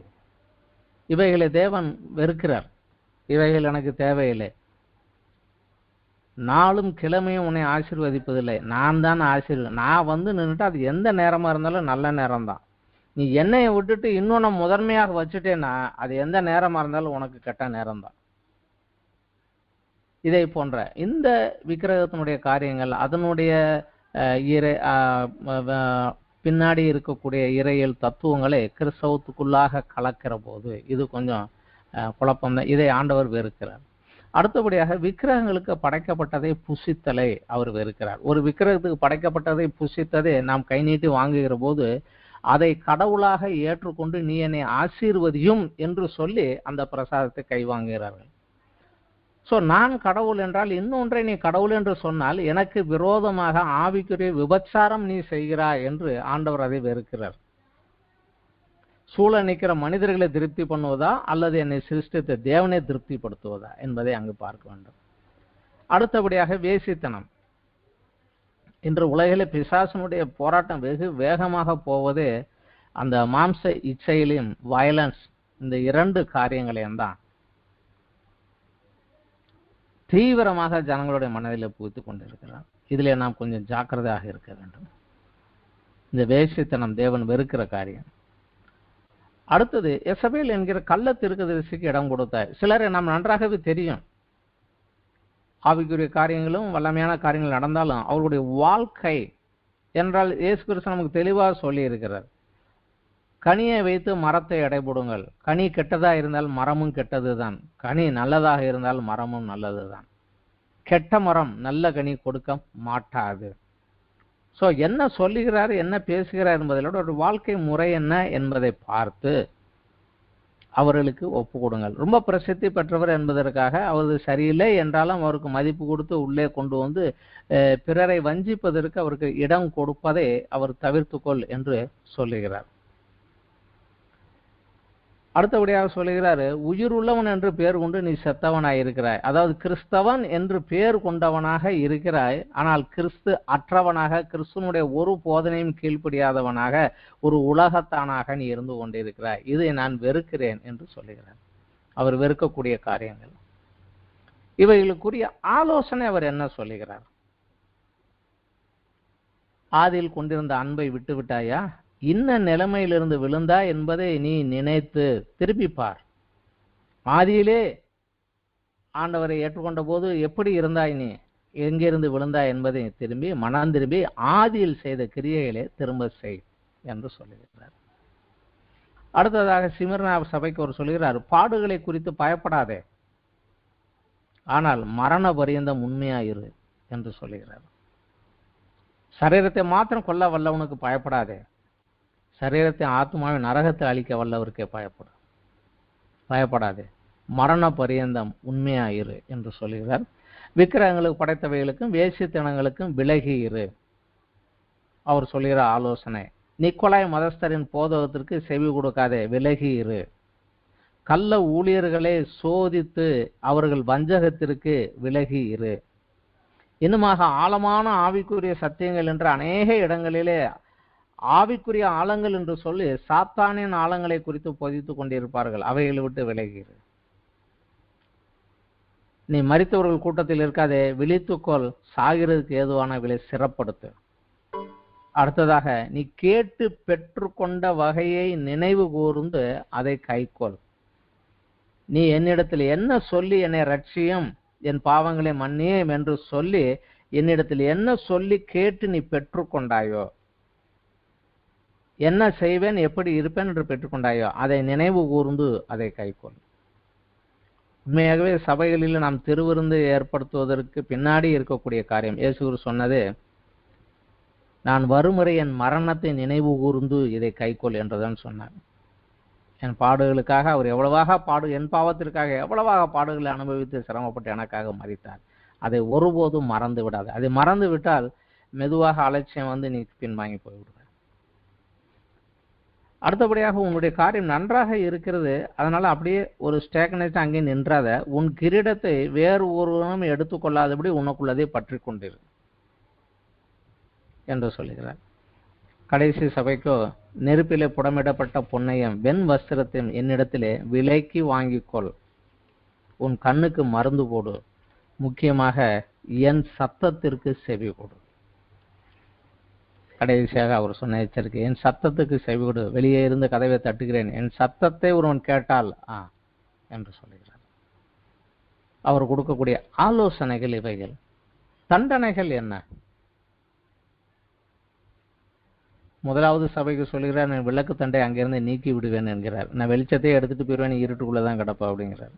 இவைகளை தேவன் வெறுக்கிறார். இவைகள் எனக்கு தேவையில்லை. நாளும் கிழமையும் உன்னை ஆசீர்வதிப்பதில்லை, நான் தான் நான் நின்றுட்டு அது எந்த நேரமா இருந்தாலும் நல்ல நேரம் தான். நீ எண்ணெயை விட்டுட்டு இன்னொன்னு முதன்மையாக வச்சுட்டேன்னா அது எந்த நேரமா இருந்தாலும் உனக்கு கெட்ட நேரம் தான். இதை போன்ற இந்த விக்கிரகத்தினுடைய காரியங்கள், அதனுடைய பின்னாடி இருக்கக்கூடிய இறையியல் தத்துவங்களை கிறிஸ்தவத்துக்குள்ளாக கலக்கிற போது இது கொஞ்சம் குழப்பம்தான். இதை ஆண்டவர் வெறுக்கிறார். அடுத்தபடியாக விக்கிரகங்களுக்கு படைக்கப்பட்டதை புசித்தலை அவர் வெறுக்கிறார். ஒரு விக்கிரகத்துக்கு படைக்கப்பட்டதை புசித்ததை நாம் கை நீட்டி வாங்குகிற போது அதை கடவுளாக ஏற்றுக்கொண்டு நீ என்னை ஆசீர்வதியும் என்று சொல்லி அந்த பிரசாதத்தை கை வாங்குகிறார்கள். சோ நான் கடவுள் என்றால் இன்னொன்றை நீ கடவுள் என்று சொன்னால் எனக்கு விரோதமாக ஆவிக்குரிய விபச்சாரம் நீ செய்கிறாய் என்று ஆண்டவர் அதை வெறுக்கிறார். சூழ நிற்கிற மனிதர்களை திருப்தி பண்ணுவதா அல்லது என்னை சிருஷ்டித்த தேவனை திருப்திப்படுத்துவதா என்பதை அங்கு பார்க்க வேண்டும். அடுத்தபடியாக வேசித்தனம். இன்று உலகிலே பிசாசனுடைய போராட்டம் வெகு வேகமாக போவது அந்த மாம்ச இச்சையிலும் வயலன்ஸ், இந்த இரண்டு காரியங்களையும் தான் தீவிரமாக ஜனங்களுடைய மனதில் புகுத்திக் கொண்டிருக்கிறார். இதிலே நாம் கொஞ்சம் ஜாக்கிரதையாக இருக்க வேண்டும். இந்த வேசித்தனம் தேவன் வெறுக்கிற காரியம். அடுத்தது எசபேல் என்கிற கள்ள தீர்க்கதரிசிக்கு இடம் கொடுத்தார். சிலரை நாம் நன்றாகவே தெரியும், ஆவிக்குரிய காரியங்களும் வல்லமையான காரியங்கள் நடந்தாலும் அவருடைய வாழ்க்கை என்றால் இயேசு கிறிஸ்து நமக்கு தெளிவாக சொல்லி இருக்கிறார். கனியை வைத்து மரத்தை எடைபோடுங்கள். கனி கெட்டதா இருந்தால் மரமும் கெட்டதுதான், கனி நல்லதாக இருந்தால் மரமும் நல்லதுதான். கெட்ட மரம் நல்ல கனி கொடுக்க மாட்டாது. சோ என்ன சொல்லுகிறார், என்ன பேசுகிறார் என்பதிலோட ஒரு வாழ்க்கை முறை என்ன என்பதை பார்த்து அவர்களுக்கு ஒப்பு கொடுங்கள். ரொம்ப பிரசித்தி பெற்றவர் என்பதற்காக அவரது சரியில்லை என்றாலும் அவருக்கு மதிப்பு கொடுத்து உள்ளே கொண்டு வந்து பிறரை வஞ்சிப்பதற்கு அவருக்கு இடம் கொடுப்பதை அவர் தவிர்த்துக்கொள் என்று சொல்லுகிறார். அடுத்தபடியாக சொல்லுகிறாரு, உயிர் உள்ளவன் என்று பெயர் கொண்டு நீ செத்தவனாய் இருக்கிறாய். அதாவது கிறிஸ்தவன் என்று பெயர் கொண்டவனாக இருக்கிறாய், ஆனால் கிறிஸ்து அற்றவனாக, கிறிஸ்துவனுடைய ஒரு போதனையும் கீழ்ப்படியாதவனாக, ஒரு உலகத்தானாக நீ இருந்து கொண்டிருக்கிறாய். இதை நான் வெறுக்கிறேன் என்று சொல்லுகிறார். அவர் வெறுக்கக்கூடிய காரியங்கள் இவைகளுக்குரிய ஆலோசனை அவர் என்ன சொல்லுகிறார்? ஆதியில் கொண்டிருந்த அன்பை விட்டு விட்டாயா? இன்ன நிலைமையிலிருந்து விழுந்தா என்பதை நீ நினைத்து திருப்பிப்பார். ஆதியிலே ஆண்டவரை ஏற்றுக்கொண்ட போது எப்படி இருந்தாய், நீ எங்கிருந்து விழுந்தாய் என்பதை திரும்பி மனம் திரும்பி ஆதியில் செய்த கிரியைகளே திரும்ப செய் என்று சொல்லுகிறார். அடுத்ததாக சிமிர்னா சபைக்கு அவர் சொல்லுகிறார், பாடுகளை குறித்து பயப்படாதே, ஆனால் மரண பரியந்தம் உண்மையாயிரு என்று சொல்லுகிறார். சரீரத்தை மாத்திரம் கொல்ல வல்லவனுக்கு பயப்படாதே, சரீரத்தை ஆத்மாவை நரகத்தை அழிக்க வல்லவருக்கே பயப்படாதே, மரண பரியந்தம் உண்மையாயிரு என்று சொல்லுகிறார். விக்கிரகங்களுக்கு படைத்தவைகளுக்கும் வேசித்தனங்களுக்கும் விலகி இரு அவர் சொல்லுகிற ஆலோசனை. நிக்கோலாய் மதஸ்தரின் போதகத்திற்கு செவி கொடுக்காதே, விலகி இரு. கள்ள ஊழியர்களை சோதித்து அவர்கள் வஞ்சகத்திற்கு விலகி இரு. இன்னுமாக ஆழமான ஆவிக்குரிய சத்தியங்கள் என்ற அநேக இடங்களிலே ஆவிக்குரிய ஆழங்கள் என்று சொல்லி சாத்தானின் ஆழங்களை குறித்து போதித்துக் கொண்டிருப்பார்கள். அவைகளை விட்டு விலகிரு. நீ மரித்தவர்கள் கூட்டத்தில் இருக்காதே, விழித்துக்கொள், சாகிறதுக்கு ஏதுவான விலை சிறப்படுத்து. அடுத்ததாக நீ கேட்டு பெற்றுக்கொண்ட வகையை நினைவு கூர்ந்து அதை கைக்கொள். நீ என்னிடத்தில் என்ன சொல்லி என்னை ரட்சியும், என் பாவங்களை மன்னியும் என்று சொல்லி என்னிடத்தில் என்ன சொல்லி கேட்டு நீ பெற்றுக்கொண்டாயோ, என்ன செய்வேன் எப்படி இருப்பேன் என்று பெற்றுக்கொண்டாயோ அதை நினைவு கூர்ந்து அதை கைக்கொள். உண்மையாகவே சபைகளில் நாம் திருவிருந்து ஏற்படுத்துவதற்கு பின்னாடி இருக்கக்கூடிய காரியம் இயேசு சொன்னது, நான் வருமுறை என் மரணத்தை நினைவு கூர்ந்து இதை கைக்கொள் என்றுதான் சொன்னார். என் பாடுகளுக்காக அவர் எவ்வளவாக என் பாவத்திற்காக எவ்வளவாக பாடுகளை அனுபவித்து சிரமப்பட்டு எனக்காக மரித்தார். அதை ஒருபோதும் மறந்து விடாது. அதை மறந்து விட்டால் மெதுவாக அலட்சியம் வந்து நீ பின்வாங்கி போய்விடுவார். அடுத்தபடியாக உன்னுடைய காரியம் நன்றாக இருக்கிறது, அதனால அப்படியே ஒரு ஸ்டேக்னேட் அங்கே நின்றாத, உன் கிரீடத்தை வேறு ஒருவனும் எடுத்துக்கொள்ளாதபடி உனக்குள்ளதை பற்றி கொண்டிரு என்று சொல்லுகிறார். கடைசி சபைக்கோ, நெருப்பிலே புடமிடப்பட்ட பொன்னையும் வெண் வஸ்திரத்தையும் என்னிடத்திலே விலைக்கு வாங்கிக்கொள், உன் கண்ணுக்கு மருந்து போடு, முக்கியமாக என் சத்தத்திற்கு செவி கொடு. கடைசியாக அவர் சொன்ன எச்சரிக்கை, என் சத்தத்துக்கு செவிகொடு, வெளியே இருந்து கதவை தட்டுகிறேன், என் சத்தத்தை ஒருவன் கேட்டால் என்று சொல்லுகிறார். அவர் கொடுக்கக்கூடிய ஆலோசனைகள் இவைகள். தண்டனைகள் என்ன? முதலாவது சபைக்கு சொல்லுகிறார், நான் விளக்கு தண்டை அங்கிருந்து நீக்கி விடுவேன் என்கிறார். நான் வெளிச்சத்தையே எடுத்துட்டு போயிடுவேன், இருட்டுக்குள்ளதான் கிடப்பா அப்படிங்கிறார்.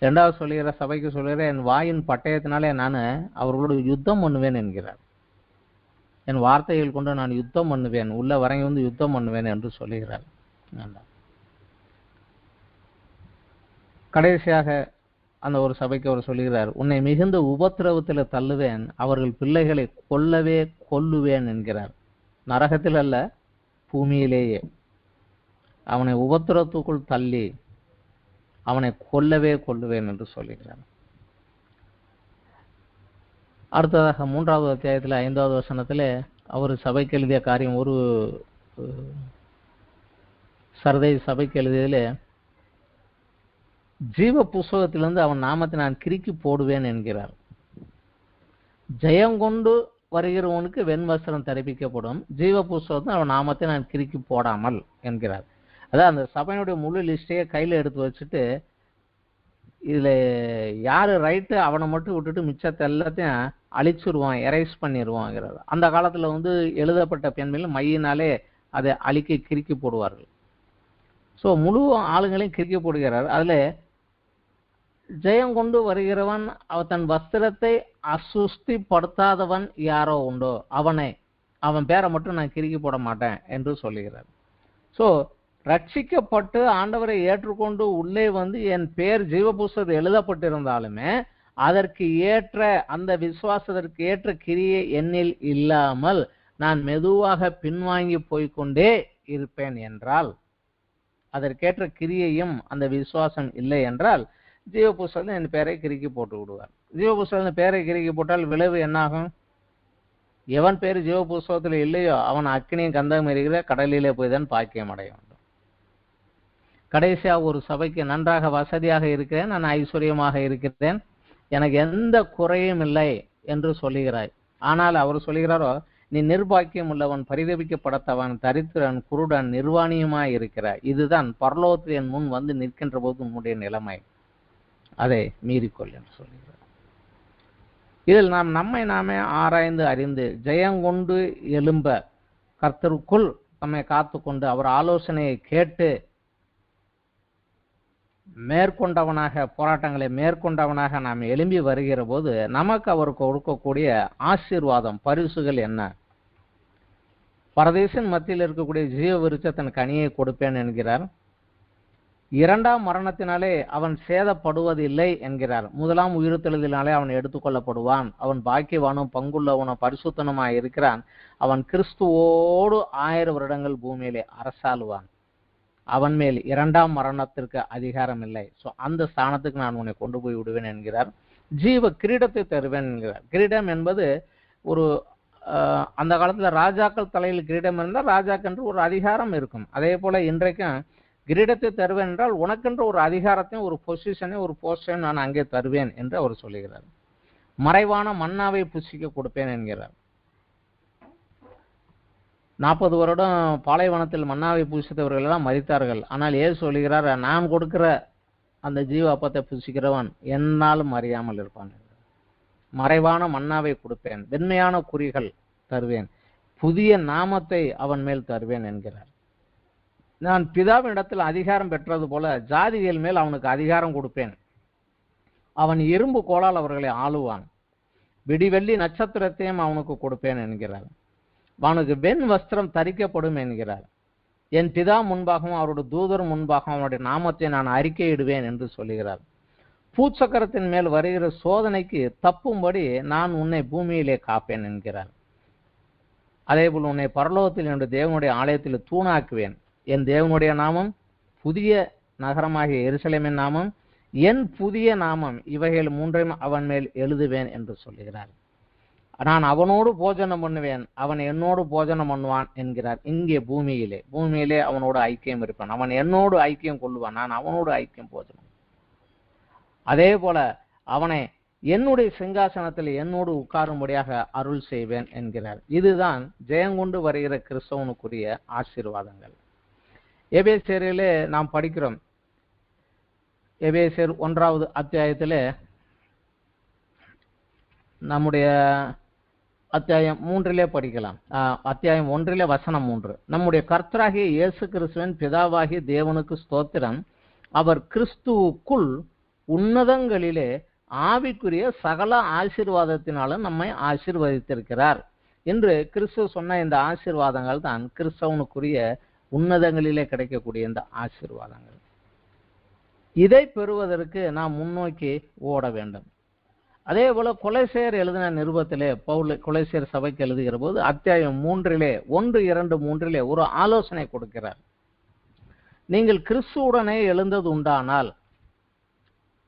இரண்டாவது சொல்லுகிற சபைக்கு சொல்லுகிற, என் வாயின் பட்டயத்தினாலே நான் அவர்களோடு யுத்தம் பண்ணுவேன் என்கிறார். என் வார்த்தைகள் கொண்டு நான் யுத்தம் பண்ணுவேன், உள்ள வரங்கி வந்து யுத்தம் பண்ணுவேன் என்று சொல்லுகிறார். கடைசியாக அந்த ஒரு சபைக்கு அவர் சொல்லுகிறார், உன்னை மிகுந்த உபத்திரவத்தில் தள்ளுவேன், அவர்கள் பிள்ளைகளை கொல்லவே கொல்லுவேன் என்கிறார். நரகத்தில் அல்ல, பூமியிலேயே அவனை உபத்திரத்துக்குள் தள்ளி அவனை கொல்லவே கொல்லுவேன் என்று சொல்லுகிறார். அடுத்ததாக 3வது அத்தியாயத்தில் 5வது வசனத்தில் அவர் சபைக்கு எழுதிய காரியம், ஒரு சர்தை சபைக்கு எழுதியதில், ஜீவ புஸ்தகத்திலிருந்து அவன் நாமத்தை நான் கிறுக்கி போடுவேன் என்கிறார். ஜெயங்கொண்டு வருகிறவனுக்கு வெண்வஸ்திரம் தரிப்பிக்கப்படும், ஜீவ புஸ்தகத்தில் அவன் நாமத்தை நான் கிறுக்கி போடாமல் என்கிறார். அதான் அந்த சபையினுடைய முழு லிஸ்டையே கையில் எடுத்து வச்சுட்டு, இதுல யாரு ரைட்டு அவனை மட்டும் விட்டுட்டு மிச்சத்தை எல்லாத்தையும் அழிச்சிருவான், எரைஸ் பண்ணிடுவாங்கிறார். அந்த காலத்துல எழுதப்பட்ட பெண்மையில் மையினாலே அதை அழிக்க கிறுக்கி போடுவார்கள். ஸோ முழு ஆளுங்களையும் கிறுக்கி போடுகிறார். அதுல ஜெயம் கொண்டு வருகிறவன் அவன் தன் வஸ்திரத்தை அசுஸ்திப்படுத்தாதவன் யாரோ உண்டோ அவன் பேரை மட்டும் நான் கிறுக்கி போட மாட்டேன் என்று சொல்லுகிறார். ஸோ ரட்சிக்கப்பட்டு ஆண்டவரை ஏற்றுக்கொண்டு உள்ளே என் பேர் ஜீவ புஸ்தகத்தில் எழுதப்பட்டிருந்தாலுமே அதற்கு ஏற்ற அந்த விசுவாசத்திற்கு ஏற்ற கிரியை என்னில் இல்லாமல் நான் மெதுவாக பின்வாங்கி போய்கொண்டே இருப்பேன் என்றால், அதற்கேற்ற கிரியையும் அந்த விசுவாசம் இல்லை என்றால், ஜீவ புஸ்தகத்தில் என் பேரை கிறுக்கி போட்டு விடுவார். ஜீவ புஸ்தகத்தில் பேரை கிறுக்கி போட்டால் விளைவு என்னாகும்? எவன் பேர் ஜீவ புஸ்தகத்தில் இல்லையோ அவன் அக்கினியும் கந்தகம் இருக்கிற கடலிலே போய் தான் பாக்கியம் அடைய வேண்டும். கடைசியாக ஒரு சபைக்கு, நன்றாக வசதியாக இருக்கிறேன், நான் ஐஸ்வர்யமாக இருக்கிறேன், எனக்கு எந்த குறையும் இல்லை என்று சொல்லுகிறாய். ஆனால் அவர் சொல்லுகிறாரோ, நீ நிர்பாக்கியம் உள்ளவன், பரிதபிக்கப்படத்தவன், தரித்திரன், குருடன், நிர்வாணியுமாய் இருக்கிறாய். இதுதான் பரலோகத்தில் என் முன் நிற்கின்ற போது உன்னுடைய நிலைமை, அதை மீறிக்கொள் என்று சொல்லுகிறார். இதில் நாம் நம்மை நாமே ஆராய்ந்து அறிந்து ஜெயங்கொண்டு எழும்ப கர்த்தருக்குள் நம்மை காத்துக்கொண்டு அவர் ஆலோசனையை கேட்டு மேற்கொண்டவனாக, போராட்டங்களை மேற்கொண்டவனாக நாம் எழும்பி வருகிற போது நமக்கு அவர் கொடுக்கக்கூடிய ஆசீர்வாதம், பரிசுகள் என்ன? பரதேசின் மத்தியில் இருக்கக்கூடிய ஜீவ விருட்சத்தின் கனியை கொடுப்பேன் என்கிறார். 2ஆம் மரணத்தினாலே அவன் சேதப்படுவதில்லை என்கிறார். 1ஆம் உயிர்த்தெழுதலினாலே அவன் எடுத்துக்கொள்ளப்படுவான். அவன் பாக்கியவானும் பங்குள்ளவனும் பரிசுத்தனுமாய் இருக்கிறான். அவன் கிறிஸ்துவோடு 1000 வருடங்கள் பூமியிலே அரசாளுவான். அவன் மேல் 2ஆம் மரணத்திற்கு அதிகாரம் இல்லை. ஸோ அந்த ஸ்தானத்துக்கு நான் உன்னை கொண்டு போய் விடுவேன் என்கிறார். ஜீவ கிரீடத்தை தருவேன் என்கிறார். கிரீடம் என்பது ஒரு அந்த காலத்துல ராஜாக்கள் தலையில் கிரீடம் இருந்தால் ராஜாக்கென்று ஒரு அதிகாரம் இருக்கும். அதே போல இன்றைக்கும் கிரீடத்தை தருவேன் என்றால் உனக்கென்று ஒரு அதிகாரத்தையும் ஒரு பொசிஷனையும் ஒரு போஸ்டையும் நான் அங்கே தருவேன் என்று அவர் சொல்லுகிறார். மறைவான மன்னாவை புசிக்க கொடுப்பேன் என்கிறார். 40 வருடம் பாலைவனத்தில் மன்னாவை புசித்தவர்கள் எல்லாம் மரித்தார்கள். ஆனால் ஏசு சொல்லுகிறார், நான் கொடுக்கிற அந்த ஜீவ அப்பத்தை புசிக்கிறவன் என்னாலும் அறியாமல் இருப்பான். மறைவான மன்னாவை கொடுப்பேன், வெண்மையான குறிகள் தருவேன், புதிய நாமத்தை அவன் மேல் தருவேன் என்கிறார். நான் பிதாவின் இடத்தில் அதிகாரம் பெற்றது போல ஜாதிகள் மேல் அவனுக்கு அதிகாரம் கொடுப்பேன். அவன் இரும்பு கோலால் அவர்களை ஆளுவான். விடிவெள்ளி நட்சத்திரத்தையும் அவனுக்கு கொடுப்பேன் என்கிறார். அவனுக்கு வெண் வஸ்திரம் தரிக்கப்படும் என்கிறார். என் பிதா முன்பாகவும் அவருடைய தூதர் முன்பாகவும் அவனுடைய நாமத்தை நான் அறிக்கையிடுவேன் என்று சொல்லுகிறார். பூச்சக்கரத்தின் மேல் வருகிற சோதனைக்கு தப்பும்படி நான் உன்னை பூமியிலே காப்பேன் என்கிறார். அதே போல் உன்னை பரலோகத்தில் என்னுடைய தேவனுடைய ஆலயத்தில் தூணாக்குவேன். என் தேவனுடைய நாமம், புதிய நகரமாகிய எருசலேமின் நாமம், என் புதிய நாமம், இவைகள் 3ஐயும் அவன் மேல் எழுதுவேன் என்று சொல்லுகிறார். நான் அவனோடு போஜனம் பண்ணுவேன், அவன் என்னோடு போஜனம் பண்ணுவான் என்கிறார். இங்கே பூமியிலே அவனோடு ஐக்கியம் இருப்பான். அவன் என்னோடு ஐக்கியம் கொள்ளுவான், நான் அவனோடு ஐக்கியம் போஜனம். அதே போல அவனை என்னுடைய சிங்காசனத்தில் என்னோடு உட்காரும்படியாக அருள் செய்வேன் என்கிறார். இதுதான் ஜெயங்கொண்டு வருகிற கிறிஸ்தவனுக்குரிய ஆசீர்வாதங்கள். எபேசியரிலே நாம் படிக்கிறோம். எபேசியர் 1வது அத்தியாயத்திலே நம்முடைய அத்தியாயம் 3 படிக்கலாம். அத்தியாயம் 1 வசனம் 3. நம்முடைய கர்த்தராகிய இயேசு கிறிஸ்துவின் பிதாவாகிய தேவனுக்கு ஸ்தோத்திரம். அவர் கிறிஸ்துவுக்குள் உன்னதங்களிலே ஆவிக்குரிய சகல ஆசீர்வாதத்தினாலும் நம்மை ஆசீர்வதித்திருக்கிறார் என்று கிறிஸ்து சொன்ன இந்த ஆசீர்வாதங்கள் தான் கிறிஸ்தவனுக்குரிய உன்னதங்களிலே கிடைக்கக்கூடிய இந்த ஆசீர்வாதங்கள். இதை பெறுவதற்கு நாம் முன்னோக்கி ஓட வேண்டும். அதே போல கொலைசேர் எழுதின நிருபத்திலே பவுல் கொலைசேர் சபைக்கு எழுதுகிற போது அத்தியாயம் 3 1, 2, 3 ஒரு ஆலோசனை கொடுக்கிறார். நீங்கள் கிறிஸ்துவுடனே எழுந்தது உண்டானால்,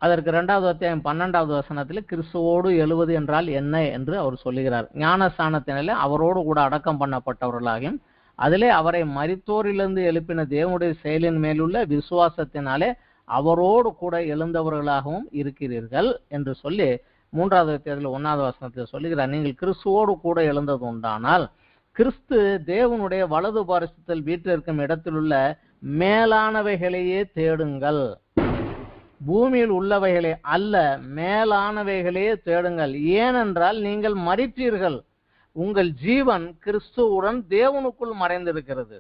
அதற்கு 2வது அத்தியாயம் 12வது வசனத்தில் கிறிஸ்துவோடு எழுவது என்றால் என்ன என்று அவர் சொல்லுகிறார். ஞானஸ்தானத்தினாலே அவரோடு கூட அடக்கம் பண்ணப்பட்டவர்களாகும், அதிலே அவரை மரித்தோரிலிருந்து எழுப்பின தேவனுடைய செயலின் மேலுள்ள விசுவாசத்தினாலே அவரோடு கூட எழுந்தவர்களாகவும் இருக்கிறீர்கள் என்று சொல்லி 3வது அத்தியாயத்தில் 1வது வசனத்தில் சொல்லுகிறார். நீங்கள் கிறிஸ்துவோடு கூட எழுந்தது உண்டானால் கிறிஸ்து தேவனுடைய வலது பாரிசத்தில் வீற்றிருக்கும் இடத்திலுள்ள மேலானவைகளையே தேடுங்கள், பூமியில் உள்ளவைகளை அல்ல, மேலானவைகளையே தேடுங்கள். ஏனென்றால் நீங்கள் மரித்தீர்கள், உங்கள் ஜீவன் கிறிஸ்துவுடன் தேவனுக்குள் மறைந்திருக்கிறது.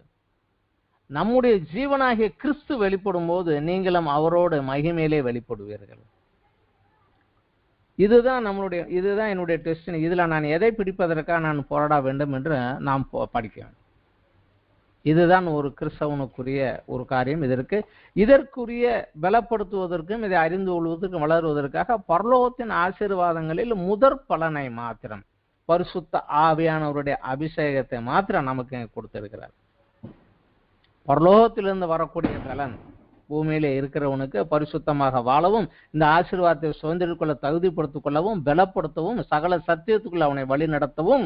நம்முடைய ஜீவனாகிய கிறிஸ்து வெளிப்படும் போது நீங்களும் அவரோடு மகிமையிலே வெளிப்படுவீர்கள். இதுதான் என்னுடைய டெஸ்டினி. இதுல நான் எதை பிடிப்பதற்காக நான் போராட வேண்டும் என்று நாம் படிக்க வேண்டும். இதுதான் ஒரு கிறிஸ்தவனுக்குரிய ஒரு காரியம். இதற்குரிய பலப்படுத்துவதற்கும் இதை அறிந்து கொள்வதற்கும் வளருவதற்காக பரலோகத்தின் ஆசீர்வாதங்களில் முதற் பலனை மாத்திரம், பரிசுத்த ஆவியானவருடைய அபிஷேகத்தை மாத்திரம் நமக்கு கொடுத்திருக்கிறார். பரலோகத்திலிருந்து வரக்கூடிய பலன் பூமியிலே இருக்கிறவனுக்கு பரிசுத்தமாக வாழவும், இந்த ஆசீர்வாதத்தை சுதந்திரித்துக் கொள்ள தகுதிப்படுத்திக் கொள்ளவும், பலப்படுத்தவும், சகல சத்தியத்துக்குள்ள அவனை வழி நடத்தவும்,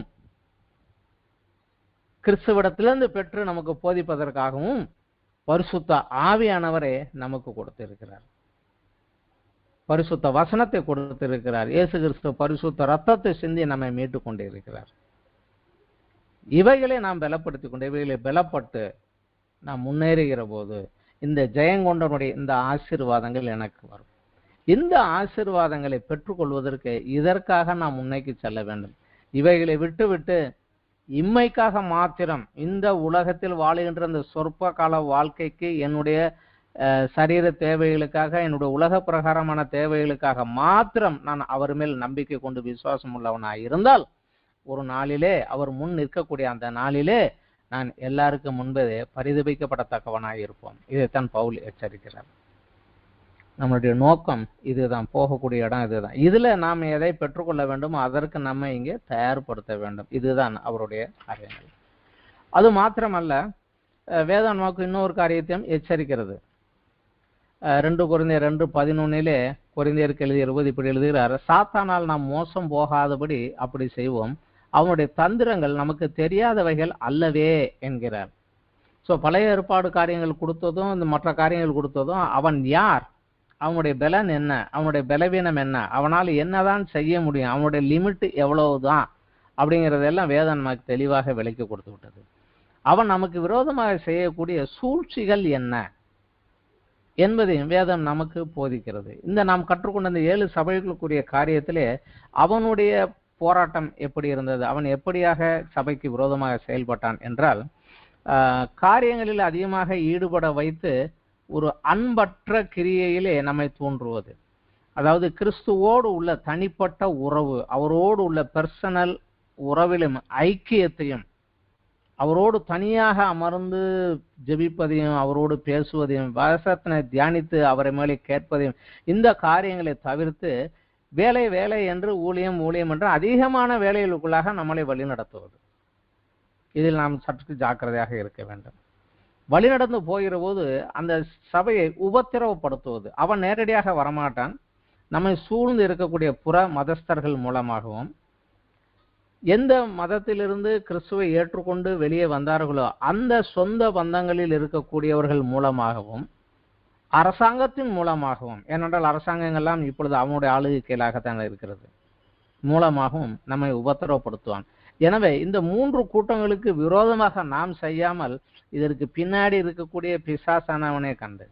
கிறிஸ்துவிடத்திலிருந்து பெற்று நமக்கு போதிப்பதற்காகவும் பரிசுத்த ஆவியானவரே நமக்கு கொடுத்திருக்கிறார். பரிசுத்த வசனத்தை கொடுத்திருக்கிறார். இயேசு கிறிஸ்து பரிசுத்த ரத்தத்தை சிந்தி நம்மை மீட்டுக் கொண்டிருக்கிறார். இவைகளை நாம் பலப்படுத்திக் கொண்டு, இவைகளை பலப்பட்டு நாம் முன்னேறுகிற போது இந்த ஜெயங்கொண்டனுடைய இந்த ஆசீர்வாதங்கள் எனக்கு வரும். இந்த ஆசீர்வாதங்களை பெற்றுக்கொள்வதற்கு இதற்காக நாம் முன்னேக்கி செல்ல வேண்டும். இவைகளை விட்டு இம்மைக்காக மாத்திரம், இந்த உலகத்தில் வாழுகின்ற இந்த சொற்ப கால வாழ்க்கைக்கு என்னுடைய சரீர தேவைகளுக்காக, என்னுடைய உலக பிரகாரமான தேவைகளுக்காக மாத்திரம் நான் அவர் மேல் நம்பிக்கை கொண்டு விசுவாசம் உள்ளவனாய் இருந்தால், ஒரு நாளிலே அவர் முன் நிற்கக்கூடிய அந்த நாளிலே நான் எல்லாருக்கும் முன்பதே பரிதபிக்கப்படத்தக்கவனாய் இருப்போம். இதைத்தான் பவுல் எச்சரிக்கிறார். நம்மளுடைய நோக்கம் இதுதான், போகக்கூடிய இடம் இதுதான். இதுல நாம் எதை பெற்றுக்கொள்ள வேண்டுமோ அதற்கு நம்ம இங்கே தயார்படுத்த வேண்டும். இதுதான் அவருடைய காரியங்கள். அது மாத்திரமல்ல, வேதம் நமக்கு இன்னொரு காரியத்தையும் எச்சரிக்கிறது. 2 கொரிந்தியர் 2:11 கொரிந்தியருக்கு எழுதியிருப்பது இப்படி எழுதுகிறார்: சாத்தானால் நாம் மோசம் போகாதபடி அப்படி செய்வோம், அவனுடைய தந்திரங்கள் நமக்கு தெரியாதவைகள் அல்லவே என்கிறார். ஸோ பழைய ஏற்பாடு காரியங்கள் கொடுத்ததும் இந்த மற்ற காரியங்கள் கொடுத்ததும் அவன் யார், அவனுடைய பலன் என்ன, அவனுடைய பலவீனம் என்ன, அவனால் என்னதான் செய்ய முடியும், அவனுடைய லிமிட் எவ்வளவுதான் அப்படிங்கிறதெல்லாம் வேதம் நமக்கு தெளிவாக விளக்கி கொடுத்து விட்டது. அவன் நமக்கு விரோதமாக செய்யக்கூடிய சூழ்ச்சிகள் என்ன என்பதையும் வேதம் நமக்கு போதிக்கிறது. இந்த நாம் கற்றுக்கொண்ட இந்த 7 சபைகளுக்குரிய காரியத்திலே அவனுடைய போராட்டம் எப்படி இருந்தது, அவன் எப்படியாக சபைக்கு விரோதமாக செயல்பட்டான் என்றால், காரியங்களில் அதிகமாக ஈடுபட வைத்து ஒரு அன்பற்ற கிரியையிலே நம்மை தூண்டுவது. அதாவது கிறிஸ்துவோடு உள்ள தனிப்பட்ட உறவு, அவரோடு உள்ள பர்சனல் உறவிலும் ஐக்கியத்தையும், அவரோடு தனியாக அமர்ந்து ஜெபிப்பதையும், அவரோடு பேசுவதையும், வசனத்தை தியானித்து அவரை மேலே கேட்பதையும், இந்த காரியங்களை தவிர்த்து வேலை என்று ஊழியம் என்று அதிகமான வேலைகளுக்குள்ளாக நம்மளை வழி நடத்துவது. இதில் நாம் சற்று ஜாக்கிரதையாக இருக்க வேண்டும். வழி நடந்து போகிற போது அந்த சபையை உபத்திரவப்படுத்துவது. அவன் நேரடியாக வரமாட்டான், நம்மை சூழ்ந்து இருக்கக்கூடிய புற மதஸ்தர்கள் மூலமாகவும், எந்த மதத்திலிருந்து கிறிஸ்துவை ஏற்றுக்கொண்டு வெளியே வந்தார்களோ அந்த சொந்த பந்தங்களில் இருக்கக்கூடியவர்கள் மூலமாகவும், அரசாங்கத்தின் மூலமாகவும், ஏனென்றால் அரசாங்கங்கள்லாம் இப்பொழுது அவனுடைய ஆளுகை கீழாகத்தான் இருக்கிறது, மூலமாகவும் நம்மை உபத்திரவப்படுத்துவான். எனவே இந்த 3 கூட்டங்களுக்கு விரோதமாக நாம் செய்யாமல் இதற்கு பின்னாடி இருக்கக்கூடிய பிசாசானவனை கண்டு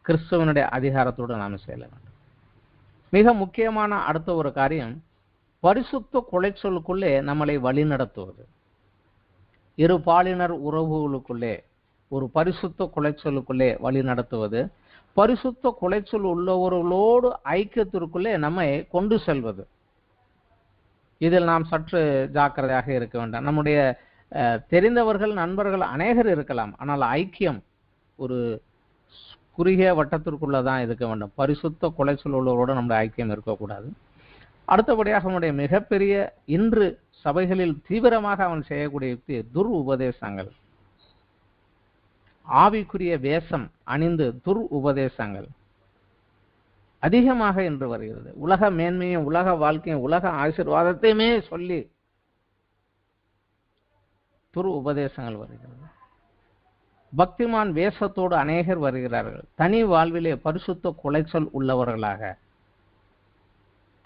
கிறிஸ்துவனுடைய அதிகாரத்தோடு நாம் செய்ய வேண்டும். மிக முக்கியமான அடுத்த ஒரு காரியம், பரிசுத்த கொலைச்சொல்லுக்குள்ளே நம்மளை வழி நடத்துவது. இரு பாலினர் உறவுகளுக்குள்ளே ஒரு பரிசுத்த கொலைச்சொல்லுக்குள்ளே வழி நடத்துவது, பரிசுத்த கொலைச்சொல் உள்ளவர்களோடு ஐக்கியத்திற்குள்ளே நம்மை கொண்டு செல்வது. இதில் நாம் சற்று ஜாக்கிரதையாக இருக்க வேண்டும். நம்முடைய தெரிந்தவர்கள், நண்பர்கள் அநேகர் இருக்கலாம், ஆனால் ஐக்கியம் ஒரு குறுகிய வட்டத்திற்குள்ளதான் இருக்க வேண்டும். பரிசுத்த கொலைச்சொல் உள்ளவரோடு நம்முடைய ஐக்கியம் இருக்கக்கூடாது. அடுத்தபடியாக நம்முடைய மிகப்பெரிய இன்று சபைகளில் தீவிரமாக அவன் செய்யக்கூடிய யுக்தி துர் உபதேசங்கள், ஆவிக்குரிய வேஷம் அணிந்து துர் உபதேசங்கள் அதிகமாக இன்று வருகிறது. உலக மேன்மையும் உலக வாழ்க்கையும் உலக ஆசீர்வாதத்தையுமே சொல்லி துர் உபதேசங்கள் வருகிறது. பக்திமான் வேஷத்தோடு அநேகர் வருகிறார்கள். தனி வாழ்விலே பரிசுத்த கொலைச்சொல் உள்ளவர்களாக,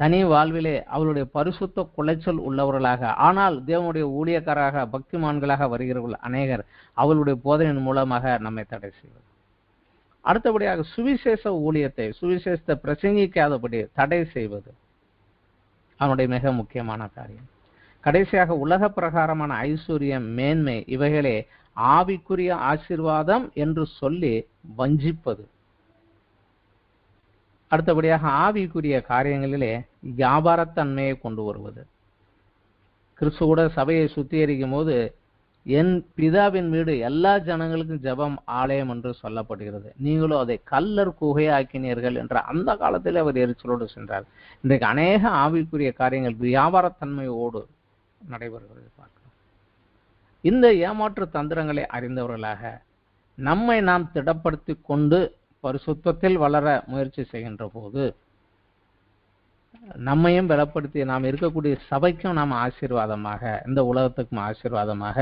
தனி வாழ்விலே அவளுடைய பரிசுத்த கொலைச்சொல் உள்ளவர்களாக, ஆனால் தேவனுடைய ஊழியக்காரராக பக்திமான்களாக வருகிறவர்கள் அநேகர். அவளுடைய போதனையின் மூலமாக நம்மை தடை செய்வது. அடுத்தபடியாக சுவிசேஷ ஊழியத்தை, சுவிசேஷத்தை பிரசங்கிக்காதபடி தடை செய்வது அவனுடைய மிக முக்கியமான காரியம். கடைசியாக உலக பிரகாரமான ஐஸ்வர்யம், மேன்மை இவைகளே ஆவிக்குரிய ஆசீர்வாதம் என்று சொல்லி வஞ்சிப்பது. அடுத்தபடியாக ஆவிக்குரிய காரியங்களிலே வியாபாரத்தன்மையை கொண்டு வருவது. கிறிஸ்து கூட சபையை சுத்திகரிக்கும் போது, என் பிதாவின் வீடு எல்லா ஜனங்களுக்கும் ஜெபம் ஆலயம் என்று சொல்லப்படுகிறது, நீங்களும் அதை கல்லர் குகையாக்கினீர்கள் என்ற அந்த காலத்தில் அவர் எரிச்சலோடு சென்றார். இன்றைக்கு அநேக ஆவிக்குரிய காரியங்கள் வியாபாரத்தன்மையோடு நடைபெறுகிறது பார்க்கிறோம். இந்த ஏமாற்று தந்திரங்களை அறிந்தவர்களாக நம்மை நாம் திடப்படுத்தி கொண்டு பரிசுத்தத்தில் வளர முயற்சி செய்கின்ற போது நம்மையும் பலப்படுத்தி நாம் இருக்கக்கூடிய சபைக்கும் நாம் ஆசீர்வாதமாக, இந்த உலகத்துக்கும் ஆசீர்வாதமாக,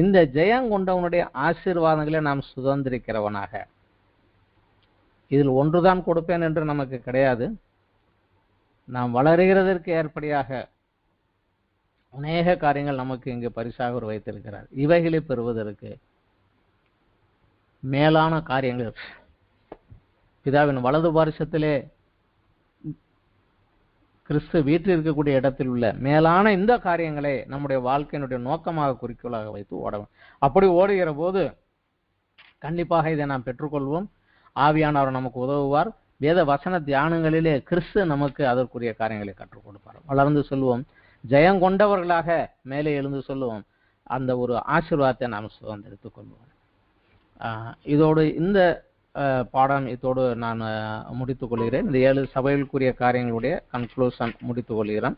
இந்த ஜெயம் கொண்டவனுடைய ஆசீர்வாதங்களை நாம் சுதந்திரிக்கிறவனாக. இதில் ஒன்றுதான் கொடுப்பேன் என்று நமக்கு கிடையாது. நாம் வளருகிறதற்கு ஏற்படியாக அநேக காரியங்கள் நமக்கு இங்கு பரிசாக வைத்திருக்கிறார். இவைகளை பெறுவதற்கு மேலான காரியங்கள் பிதாவின் வலது பாரிசத்திலே கிறிஸ்து வீட்டில் இருக்கக்கூடிய இடத்தில் உள்ள மேலான இந்த காரியங்களை நம்முடைய வாழ்க்கையினுடைய நோக்கமாக, குறிக்கோளாக வைத்து ஓடவும். அப்படி ஓடுகிற போது கண்டிப்பாக இதை நாம் பெற்றுக்கொள்வோம். ஆவியானவர் நமக்கு உதவுவார். வேத வசன தியானங்களிலே கிறிஸ்து நமக்கு அதற்குரிய காரியங்களை கற்றுக் கொடுப்பார். வளர்ந்து சொல்லுவோம், ஜெயம் கொண்டவர்களாக மேலே எழுந்து சொல்லுவோம். அந்த ஒரு ஆசீர்வாதத்தை நாம் சுதந்திரித்துக் கொள்வோம். இதோடு இந்த பாடம் இதோடு நான் முடித்துக் கொள்கிறேன். இந்த 7 சபைகளுக்குரிய காரியங்களுடைய கன்க்ளூஷன் முடித்துக் கொள்கிறேன்.